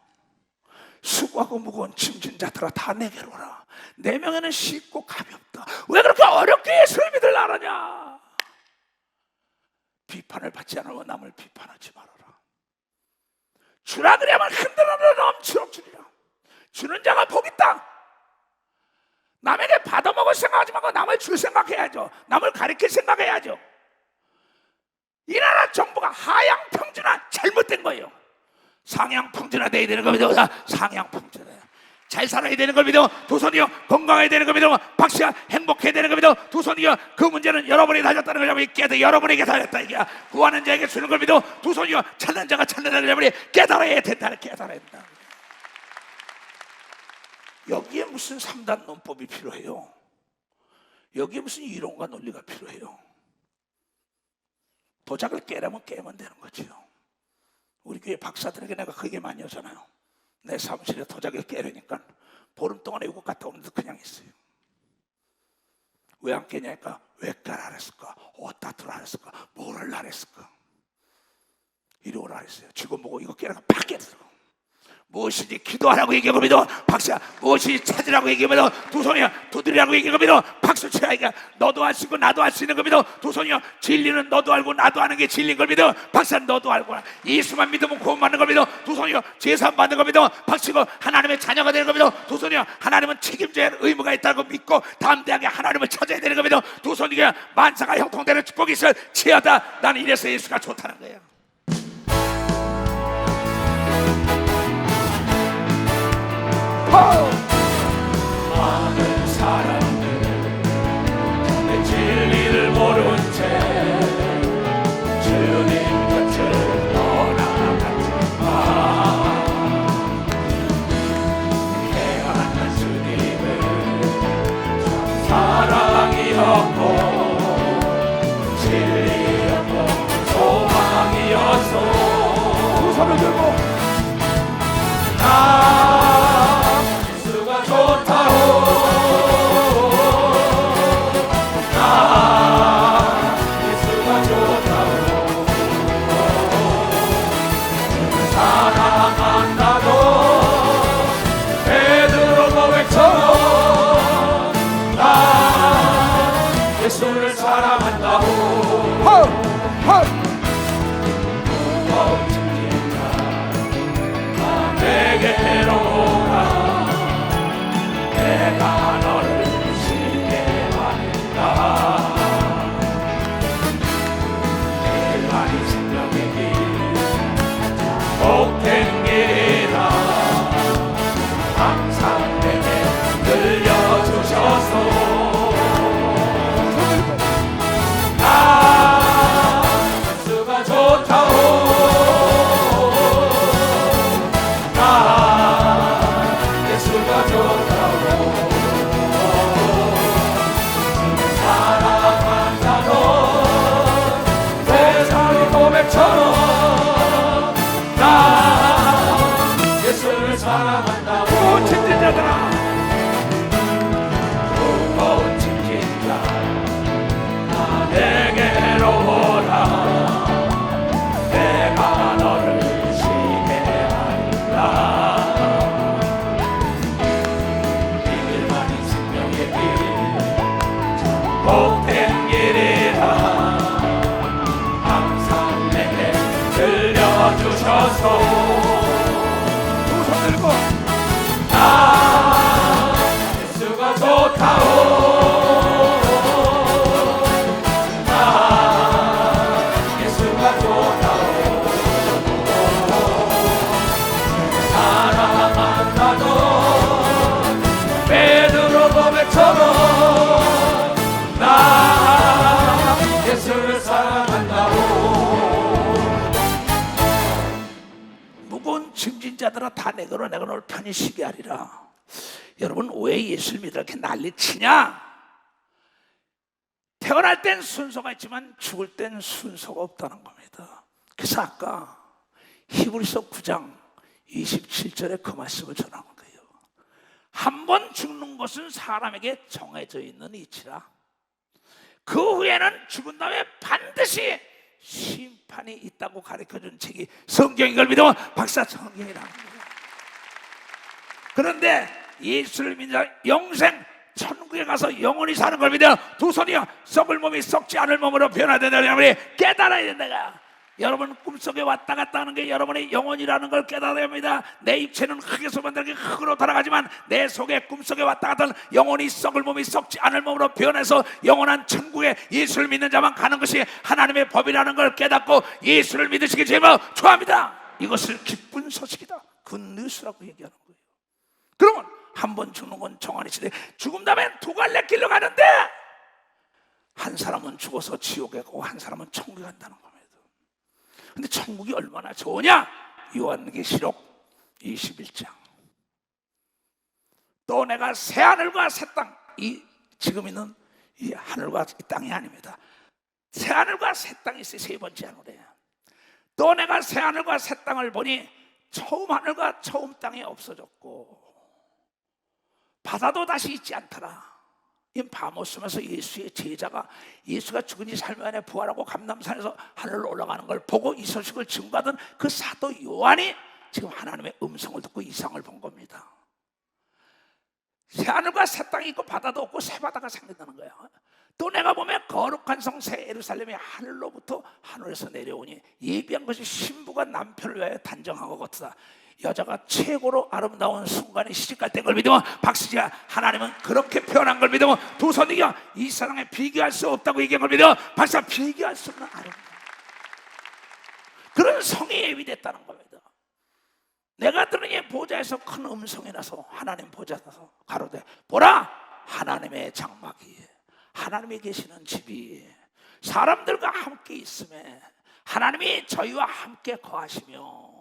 Speaker 1: 수고하고 무거운 짐진 자들아 다 내게로 오라. 내 명에는 쉽고 가볍다. 왜 그렇게 어렵게 예수를 믿으려 하느냐? 비판을 받지 않으면 남을 비판하지 말아라. 주라 그래야만 흔들어도 넘치도록 주리라. 주는 자가 복 있다. 남에게 받아먹을 생각하지 말고 남을 줄 생각해야죠. 남을 가리킬 생각해야죠. 이 나라 정부가 하향 평준화 잘못된 거예요. 상향 평준화 돼야 되는 겁니다. 상향 평준화. 잘 살아야 되는 겁니다. 두 손이요 건강해야 되는 겁니다. 박수야 행복해야 되는 겁니다. 두 손이요 그 문제는 여러분이 다졌다는 걸 깨닫 여러분에게 다졌다 이게 구하는 자에게 주는 겁니다. 두 손이요 찾는 자가 찾는 자를 여러분이 깨달아야 된다는 깨달아야 된다. 여기에 무슨 3단 논법이 필요해요? 여기에 무슨 이론과 논리가 필요해요? 도작을 깨려면 깨면 되는 거죠. 우리 교회 박사들에게 내가 그게 많이 하잖아요. 내 사무실에 도자기를 깨려니까 보름 동안에 이거 갔다 오는데 그냥 있어요. 왜 안 깨냐니까 왜 깨라 그랬을까? 어디다 두라 그랬을까? 뭘 하라 그랬을까? 이리 오라 그랬어요. 지금 보고 이거 깨라고 팍 깨더라고. 무엇이지 기도하라고 얘기합니다. 박수야 무엇이 찾으라고 얘기합니다. 두 손이야 두드리라고 얘기합니다. 박수 쳐야 이게 너도 할 수 있고 나도 할 수 있는 겁니다. 두 손이야 진리는 너도 알고 나도 아는 게 진리인 겁니다. 박수야 너도 알고 예수만 믿으면 구원받는 겁니다. 두 손이야 제사함 받는 겁니다. 박수고 하나님의 자녀가 되는 겁니다. 두 손이야 하나님은 책임져야 할 의무가 있다고 믿고 담대하게 하나님을 찾아야 되는 겁니다. 두 손이야 만사가 형통되는 축복이 있어 치여다. 나는 이래서 예수가 좋다는 거예요. 많은 사람들 내 진리를 모른 채 주님 곁을 떠나갔지만 손을 들고
Speaker 2: 나 예수가 좋다오. 나 예수가 좋다오. 사랑한다고 베드로 고백처럼 나 예수를 사랑한다고. 내게로 오라. 내가 너를 지게 한다. 일만이 생명의 길 복된 길이라 항상 내게 들려주셔서 나 예수가 좋다오.
Speaker 1: 친진자들아,
Speaker 2: 무거운 짐진자 내게로 오라. 내가 너를 쉬게 한다. 이길만이 생명의 길 복된 길이라 항상 내게 들려주셔서
Speaker 1: 두 손 들고
Speaker 2: 나 예수가 좋다오. 나 예수가 좋다오. 사랑한다도 베드로 고백처럼 나 예수를 사랑한다오.
Speaker 1: 무거운 짐진자들아 다 내게로 내가 너를 편히 쉬게 하리라. 여러분, 왜 예수를 믿어 이렇게 난리치냐? 태어날 땐 순서가 있지만 죽을 땐 순서가 없다는 겁니다. 그래서 아까 히브리서 9장 27절에 그 말씀을 전하는 거예요. 한 번 죽는 것은 사람에게 정해져 있는 이치라. 그 후에는 죽은 다음에 반드시 심판이 있다고 가르쳐준 책이 성경인 걸 믿으면 박사 성경이라는 거예요. 그런데 예수를 믿는 영생 천국에 가서 영원히 사는 걸 믿어 두 손이요 썩을 몸이 썩지 않을 몸으로 변화된다. 여러분이 깨달아야 된다. 여러분 꿈속에 왔다 갔다 하는 게 여러분의 영혼이라는 걸 깨달아야 합니다. 내 입체는 흙에서 만들게 흙으로 돌아가지만 내 속에 꿈속에 왔다 갔다 하는 영혼이 썩을 몸이 썩지 않을 몸으로 변해서 영원한 천국에 예수를 믿는 자만 가는 것이 하나님의 법이라는 걸 깨닫고 예수를 믿으시기 제발 축하합니다. 이것을 기쁜 소식이다, 굿뉴스라고 얘기하는 거예요. 그러면 한 번 죽는 건 정한이 시대, 죽음 다음엔 두 갈래 길로 가는데 한 사람은 죽어서 지옥에 가고 한 사람은 천국에 간다는 겁니다. 근데 천국이 얼마나 좋으냐? 요한계시록 21장. 또 내가 새 하늘과 새 땅, 이 지금 있는 이 하늘과 이 땅이 아닙니다. 새 하늘과 새 땅이 있어요. 세 번째 하늘에. 또 내가 새 하늘과 새 땅을 보니 처음 하늘과 처음 땅이 없어졌고 바다도 다시 있지 않더라. 이 바모스면서 예수의 제자가 예수가 죽은 지 사흘 만에 부활하고 감람산에서 하늘로 올라가는 걸 보고 이 소식을 증거하던 그 사도 요한이 지금 하나님의 음성을 듣고 이상을 본 겁니다. 새 하늘과 새 땅이 있고 바다도 없고 새 바다가 생긴다는 거야. 또 내가 보면 거룩한 성 새 예루살렘이 하늘로부터 하늘에서 내려오니 예비한 것이 신부가 남편을 위하여 단정한 것 같다. 여자가 최고로 아름다운 순간에 시집갈 때인 걸 믿으면 박수지가 하나님은 그렇게 표현한 걸 믿으면 두 손이겨 이 사랑에 비교할 수 없다고 얘기한 걸 믿으면 박수가 비교할 수 없는 아름다운 그런 성이 예비됐다는 겁니다. 내가 들은 이 보좌에서 큰 음성이 나서 하나님 보좌에서 가로되 보라 하나님의 장막이 하나님이 계시는 집이 사람들과 함께 있음에 하나님이 저희와 함께 거하시며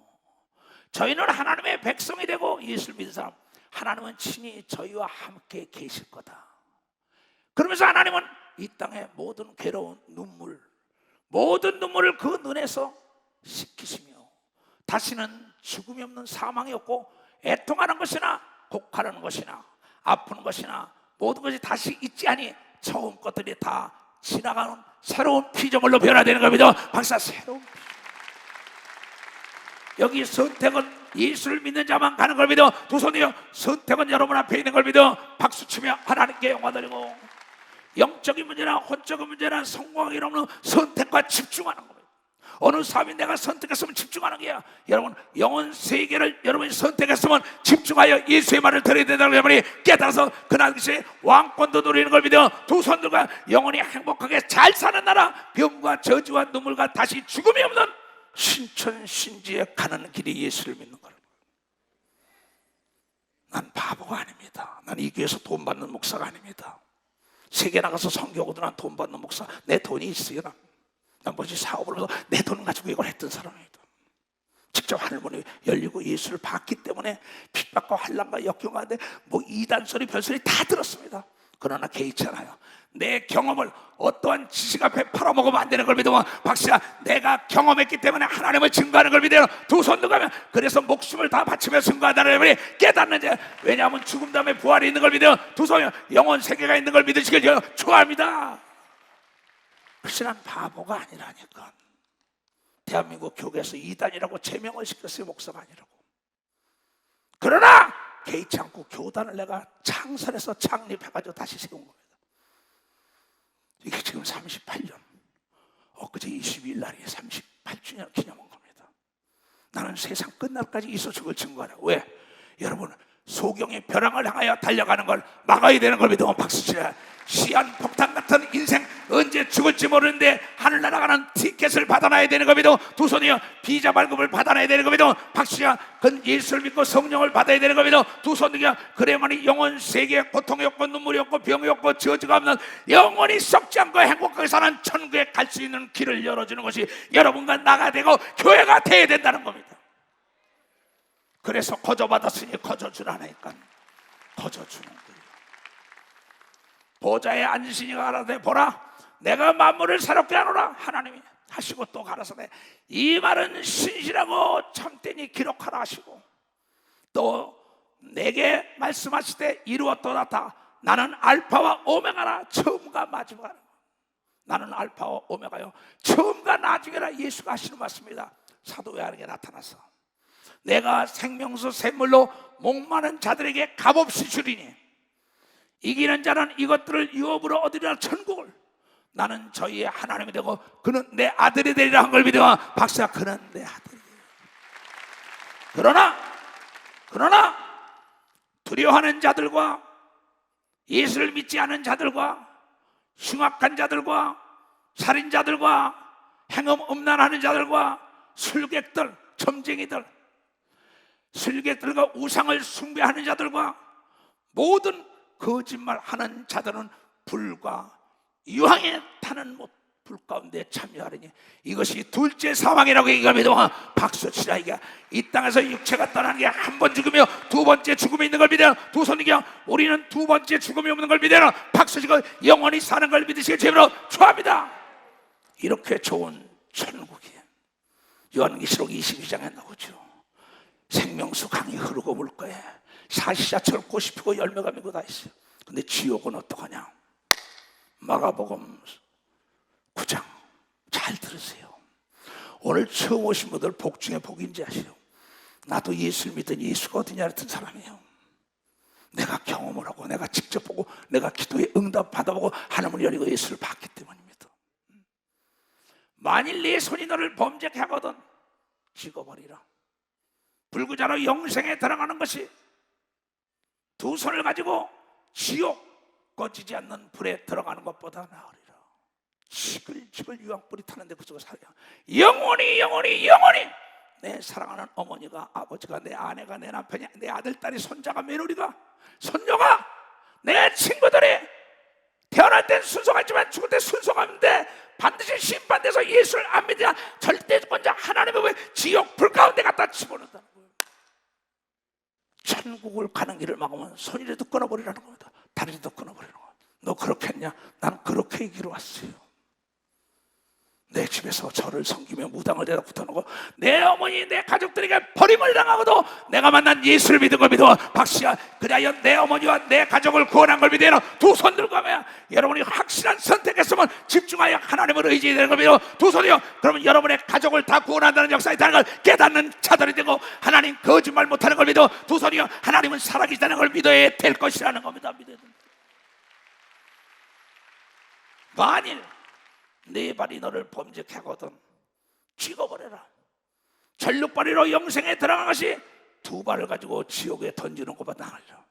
Speaker 1: 저희는 하나님의 백성이 되고 예수를 믿는 사람 하나님은 친히 저희와 함께 계실 거다. 그러면서 하나님은 이 땅의 모든 괴로운 눈물 모든 눈물을 그 눈에서 씻기시며 다시는 죽음이 없는 사망이 없고 애통하는 것이나 곡하는 것이나 아픈 것이나 모든 것이 다시 있지 아니 처음 것들이 다 지나가는 새로운 피조물로 변화되는 겁니다. 박사, 새로운 피조물. 여기 선택은 예수를 믿는 자만 가는 걸 믿어. 두 손이요. 선택은 여러분 앞에 있는 걸 믿어. 박수치며 하나님께 영광 돌리고, 영적인 문제나 혼적인 문제나 성공하기 없는 선택과 집중하는 겁니다. 어느 삶이 내가 선택했으면 집중하는 게야. 여러분, 영혼 세계를 여러분이 선택했으면 집중하여 예수의 말을 들어야 된다고 여러분이 깨달아서 그날같이 왕권도 누리는 걸 믿어. 두 손들과 영혼이 행복하게 잘 사는 나라, 병과 저주와 눈물과 다시 죽음이 없는 신천신지에 가는 길이 예수를 믿는 거예요. 난 바보가 아닙니다. 난 이 교회에서 돈 받는 목사가 아닙니다. 세계 나가서 선교하고도 난 돈 받는 목사, 내 돈이 있어요. 난 뭐지 사업을 해서 내 돈 가지고 이걸 했던 사람입니다. 직접 하늘문이 열리고 예수를 봤기 때문에 핍박과 환난과 역경 가운데 뭐 이단 소리 별소리 다 들었습니다. 그러나 개의치 않아요. 내 경험을 어떠한 지식 앞에 팔아먹으면 안 되는 걸 믿어. 박수야, 내가 경험했기 때문에 하나님을 증거하는 걸 믿어요. 두 손 들어가면 그래서 목숨을 다 바치며 증거한다는 걸 깨닫는지. 왜냐하면 죽음 다음에 부활이 있는 걸 믿어요. 두 손 영혼 세계가 있는 걸 믿으시길 좋아합니다. 그래서 난 바보가 아니라니까. 대한민국 교회에서 이단이라고 제명을 시켰어요. 목사가 아니라고. 그러나 개의치 않고 교단을 내가 창설해서 창립해가지고 다시 세운 겁니다. 이게 지금 38년, 엊그제 22일 날이 38주년 기념한 겁니다. 나는 세상 끝날까지 있어 죽을 증거하라. 왜? 여러분, 소경의 벼랑을 향하여 달려가는 걸 막아야 되는 걸 믿으면 박수치라. 시한폭탄 같은 인생 언제 죽을지 모르는데 하늘나라 가는 티켓을 받아놔야 되는 겁니다. 두 손이요. 비자 발급을 받아놔야 되는 겁니다. 박수야. 그건 예수를 믿고 성령을 받아야 되는 겁니다. 두 손이요. 그래야만이 영혼 세계에 고통이 없고 눈물이 없고 병이 없고 저주가 없는 영원히 썩지 않고 행복하게 사는 천국에 갈 수 있는 길을 열어주는 것이 여러분과 나가 되고 교회가 돼야 된다는 겁니다. 그래서 거저받았으니 거저주라니까. 거저주는 거예요. 보좌에 앉으시니가 가라되 보라 내가 만물을 새롭게 하노라. 하나님이 하시고 또 가라사대 이 말은 신실하고 참되니 기록하라 하시고 또 내게 말씀하시되 이루었도다. 나는 알파와 오메가라. 처음과 마지막이라. 나는 알파와 오메가요 처음과 나중이라. 예수가 하시는 말씀입니다. 사도 요한에게 나타나서 내가 생명수 샘물로 목마른 자들에게 값없이 주리니 이기는 자는 이것들을 유업으로 얻으리라. 천국을. 나는 저희의 하나님이 되고 그는 내 아들이 되리라 한 걸 믿어. 박사, 그는 내 아들이. 그러나 두려워하는 자들과 예수를 믿지 않은 자들과 흉악한 자들과 살인자들과 행음 음란하는 자들과 술객들, 점쟁이들, 술객들과 우상을 숭배하는 자들과 모든 거짓말하는 자들은 불과 유황에 타는 불 가운데 참여하리니 이것이 둘째 사망이라고 얘기합니다. 박수 치라. 이게 이 땅에서 육체가 떠나는 게 한 번 죽으며 두 번째 죽음이 있는 걸 믿어요. 두 손이겨 우리는 두 번째 죽음이 없는 걸 믿어요. 박수 치고 영원히 사는 걸 믿으시길 제대로 축하합니다. 이렇게 좋은 천국이 요한계시록 22장에 나오죠. 생명수 강이 흐르고 물거에 사시사철 꽃이 피고 열매가 맺고 다 있어요. 근데 지옥은 어떡하냐? 마가복음 9장 잘 들으세요. 오늘 처음 오신 분들 복 중에 복인지 아시오? 나도 예수를 믿던 예수가 어디냐 했던 사람이에요. 내가 경험을 하고 내가 직접 보고 내가 기도에 응답 받아보고 하나님을 열리고 예수를 봤기 때문입니다. 만일 네 손이 너를 범죄케 하거든 찍어버리라. 불구자로 영생에 들어가는 것이 두 손을 가지고 지옥 꺼지지 않는 불에 들어가는 것보다 나으리라. 지글지글 유황불이 타는데 그 속에 살아요. 영원히 내 사랑하는 어머니가, 아버지가, 내 아내가, 내 남편이, 내 아들, 딸이, 손자가, 며느리가, 손녀가, 내 친구들이 태어날 땐 순서가 있지만 죽을 때 순서가 없는데 반드시 심판돼서 예수를 안 믿으냐 절대주권자 하나님의 왜 지옥 불 가운데 갖다 집어넣는다는 거예요. 천국을 가는 길을 막으면 손이라도 끊어버리라는 겁니다. 다리라도 끊어버리는 거예요. 너 그렇게 했냐? 난 그렇게 얘기로 왔어요. 내 집에서 저를 섬기며 무당을 대다 붙어놓고 내 어머니 내 가족들에게 버림을 당하고도 내가 만난 예수를 믿은 걸 믿어 박씨야 그리하여 내 어머니와 내 가족을 구원한 걸 믿어 두 손 들고 하면 여러분이 확실한 선택했으면 집중하여 하나님을 의지해야 되는 걸 믿어 두 손이요 그러면 여러분의 가족을 다 구원한다는 역사가 있다는 걸 깨닫는 차들이 되고 하나님 거짓말 못하는 걸 믿어 두 손이요 하나님은 살아계시다는 걸 믿어야 될 것이라는 겁니다. 믿어야 됩니다. 만일 네 발이 너를 범죄케 하거든 찍어버려라. 전륙발이로 영생에 들어간 것이 두 발을 가지고 지옥에 던지는 것보다 나으려.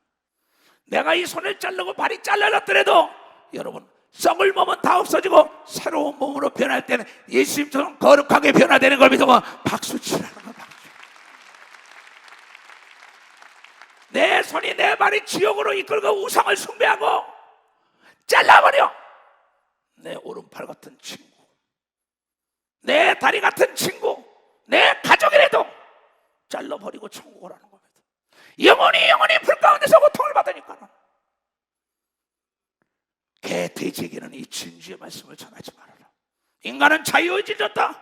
Speaker 1: 내가 이 손을 자르고 발이 잘라졌더라도 여러분 썩을 몸은 다 없어지고 새로운 몸으로 변할 때는 예수님처럼 거룩하게 변화되는 걸 믿고 박수 치라는 거야. 내 손이 내 발이 지옥으로 이끌고 우상을 숭배하고 잘라버려. 내 오른팔 같은 친구, 내 다리 같은 친구, 내 가족이라도 잘라버리고 천국을 하는 겁니다. 영원히 불 가운데서 고통을 받으니까. 개 돼지에게는 이 진주의 말씀을 전하지 말아라. 인간은 자유의지를 줬다.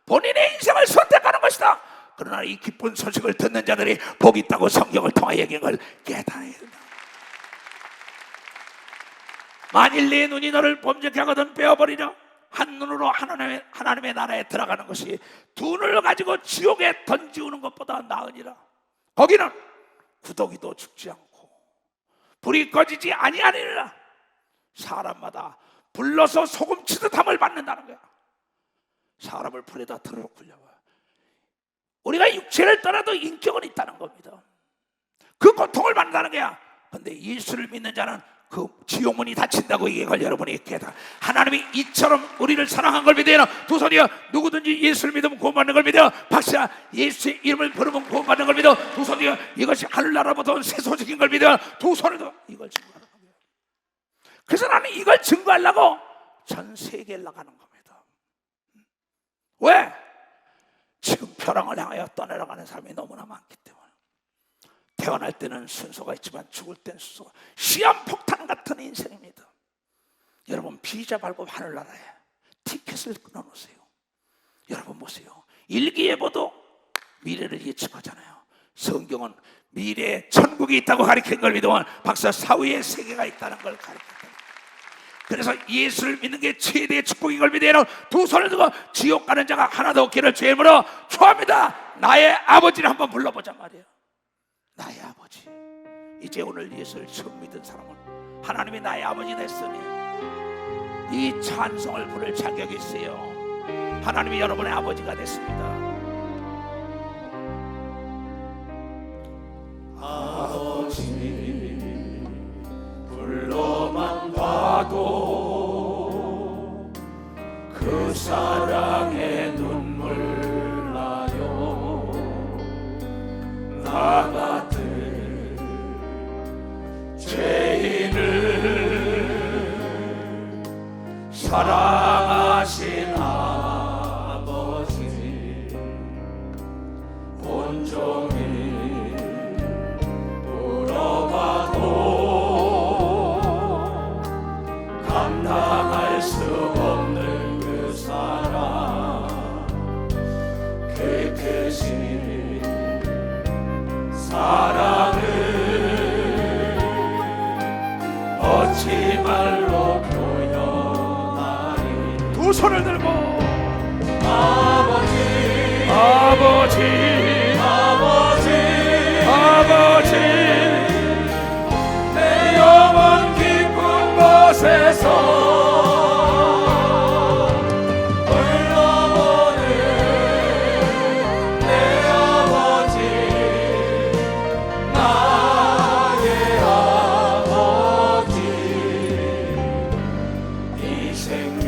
Speaker 1: 본인의 인생을 선택하는 것이다. 그러나 이 기쁜 소식을 듣는 자들이 복이 있다고 성경을 통하여 얘기한 걸 깨달아야 된다. 만일 네 눈이 너를 범죄케 하거든 빼어버리려. 한 눈으로 하나님의 나라에 들어가는 것이 두 눈을 가지고 지옥에 던지우는 것보다 나으니라. 거기는 구더기도 죽지 않고 불이 꺼지지 아니하리라. 사람마다 불러서 소금치듯 함을 받는다는 거야. 사람을 불에다 들어 굴려봐. 우리가 육체를 떠나도 인격은 있다는 겁니다. 그 고통을 받는다는 거야. 그런데 예수를 믿는 자는 그 지옥문이 닫힌다고 이걸 여러분이 깨달아. 하나님이 이처럼 우리를 사랑한 걸 믿어요. 두 손이여 누구든지 예수를 믿으면 구원받는 걸 믿어. 박사 예수의 이름을 부르면 구원받는 걸 믿어. 두 손이여 이것이 하늘나라부터 온 새 소식인 걸 믿어. 두 손으로 이걸 증거하는 거예요. 그래서 나는 이걸 증거하려고 전 세계에 나가는 겁니다. 왜? 지금 벼랑을 향하여 떠내려가는 사람이 너무나 많기 때문에. 태어날 때는 순서가 있지만 죽을 때는 순서가 시한폭탄 같은 인생입니다. 여러분 비자 발급 하늘나라에 티켓을 끊어놓으세요. 여러분 보세요. 일기예보도 미래를 예측하잖아요. 성경은 미래에 천국이 있다고 가리킨 걸 믿으면 박사 사후에 세계가 있다는 걸 가리켰다. 그래서 예수를 믿는 게 최대의 축복인 걸 믿어요. 두 손을 들고 지옥 가는 자가 하나도 없기를 주의 이름으로 축원합니다. 나의 아버지를 한번 불러보자 말이에요. 나의 아버지. 이제 오늘 예수를 처음 믿은 사람은 하나님이 나의 아버지 됐으니 이 찬송을 부를 자격이 있어요. 하나님이 여러분의 아버지가 됐습니다.
Speaker 2: 아버지 불러만 봐도 그 사랑의 눈물 나요. 나 같은 죄인을 사랑하신 아버지 온종일 울어봐도 감당할 수 없는 그 사랑 그 크신 사랑을 어찌 말로 표현하리.
Speaker 1: 두 손을 들고
Speaker 2: 아버지
Speaker 1: 아버지
Speaker 2: 아버지
Speaker 1: 아버지
Speaker 2: 내 영원 깊은 곳에서 흘러보는 내 아버지 나의 아버지 이 생명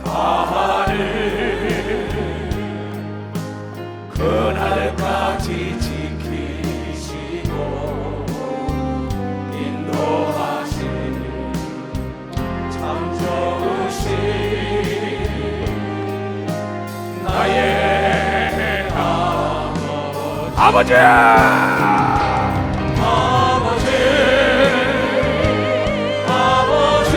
Speaker 2: 다하를 그날까지 지키시고 인도하신 참 좋으신 나의 아버지 아버지 아버지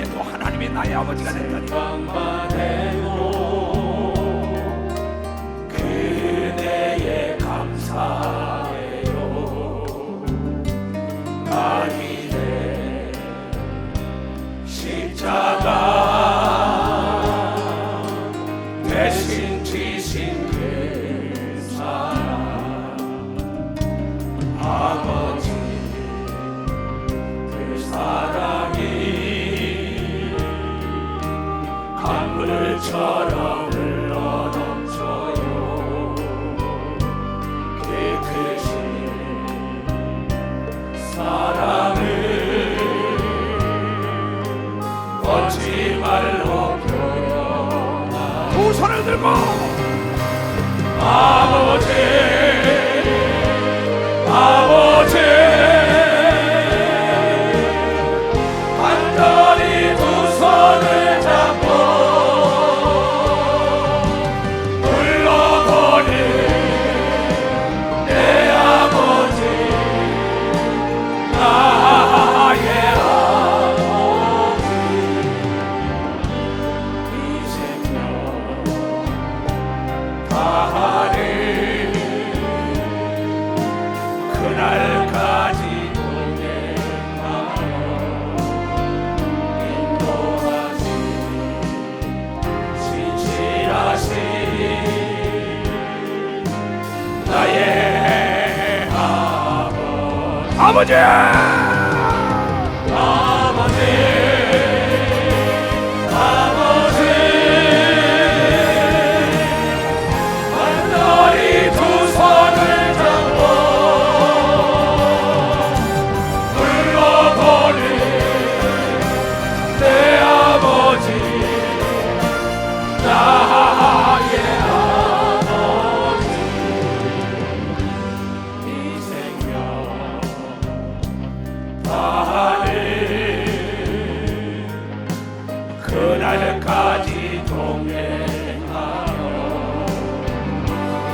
Speaker 1: 해도 하나님이 나의 아버지가 됐다니.
Speaker 2: 생각만 해도 그대에 감사해요. 아니네 십자가 대신 지신 그 사랑 아버지 그 사랑이 강물처럼 흘러넘쳐요. 그 크신 사랑을 얻지 말로 표현하.
Speaker 1: 두 손을 들고
Speaker 2: 아버지 아버지 간절히 두 손을 잡고 불러보니 내 아버지 나의 아버지 이 생명 다하리 그날까지 동행하여 인도하시 신실하시 나의 아버지 아버지 아버지 간절히 두 손을 잡고 불러보니 내 아버지 나의 아버지 이 생명 다하리 그날까지 동행하여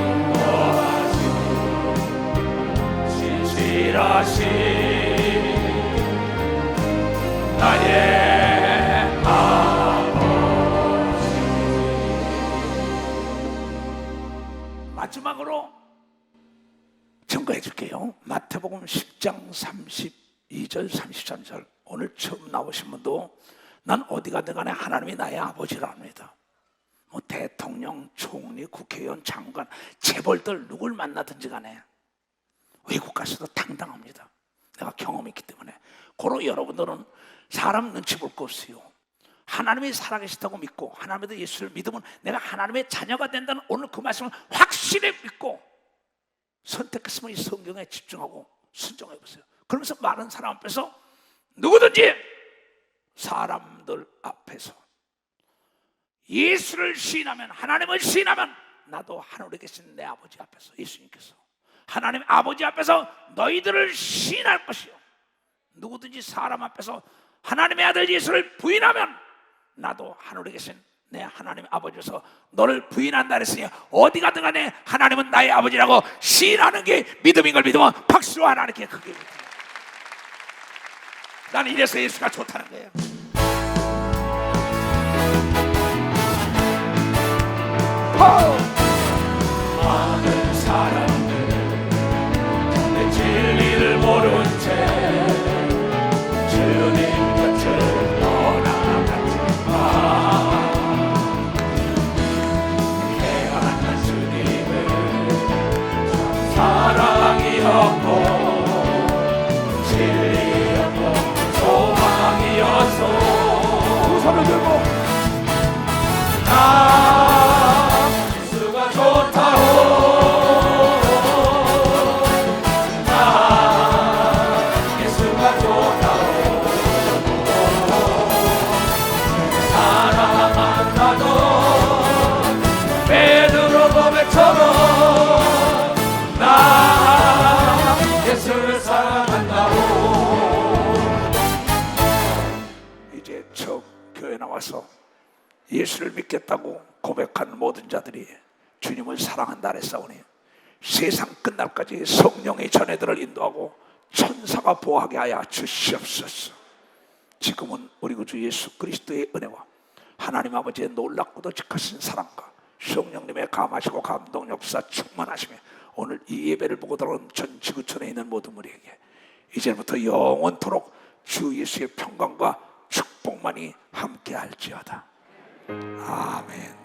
Speaker 2: 인도하시 신실하시 나의 아버지.
Speaker 1: 마지막으로 증거해 줄게요. 마태복음 10장 32절 33절. 오늘 처음 나오신 분도 난 어디 가든 간에 하나님이 나의 아버지라 합니다. 뭐 대통령, 총리, 국회의원, 장관, 재벌들 누굴 만나든지 간에 외국 가서도 당당합니다. 내가 경험이 있기 때문에. 고로 여러분들은 사람 눈치 볼 거 없어요. 하나님이 살아계시다고 믿고 하나님에 대해 예수를 믿으면 내가 하나님의 자녀가 된다는 오늘 그 말씀을 확실히 믿고 선택했으면 이 성경에 집중하고 순종해 보세요. 그러면서 많은 사람 앞에서 누구든지 사람들 앞에서 예수를 시인하면, 하나님을 시인하면 나도 하늘에 계신 내 아버지 앞에서, 예수님께서 하나님 아버지 앞에서 너희들을 시인할 것이요, 누구든지 사람 앞에서 하나님의 아들 예수를 부인하면 나도 하늘에 계신 내 하나님 아버지로서 너를 부인한다 그랬으니 어디 가든 간에 하나님은 나의 아버지라고 시인하는 게 믿음인 걸 믿으면 박수로 하나님께 크게 믿어요. 나는 이래서 예수가 좋다는 거예요.
Speaker 2: 많은 사람들 내 진리를 모른 채 주님 곁을 떠나갔지만 태어난 주님은 참 사랑이었고 진리였고 소망이었소.
Speaker 1: 두 손을 들고
Speaker 2: 예수가 좋다오. 예수가 좋다오. 사랑한다도 베드로 고백처럼 나 예수를 사랑한다오.
Speaker 1: 이제 저 교회 나와서 예수를 믿겠다고 고백한 모든 자들이 주님을 사랑한다 그랬사오니 세상 끝날까지 성령의 전해들을 인도하고 천사가 보호하게 하여 주시옵소서. 지금은 우리 구주 예수 그리스도의 은혜와 하나님 아버지의 놀랍고도 직하신 사랑과 성령님의 감하시고 감동 역사 충만하심에 오늘 이 예배를 보고 들어온 전 지구촌에 있는 모든 우리에게 이제부터 영원토록 주 예수의 평강과 축복만이 함께할지어다. 아멘.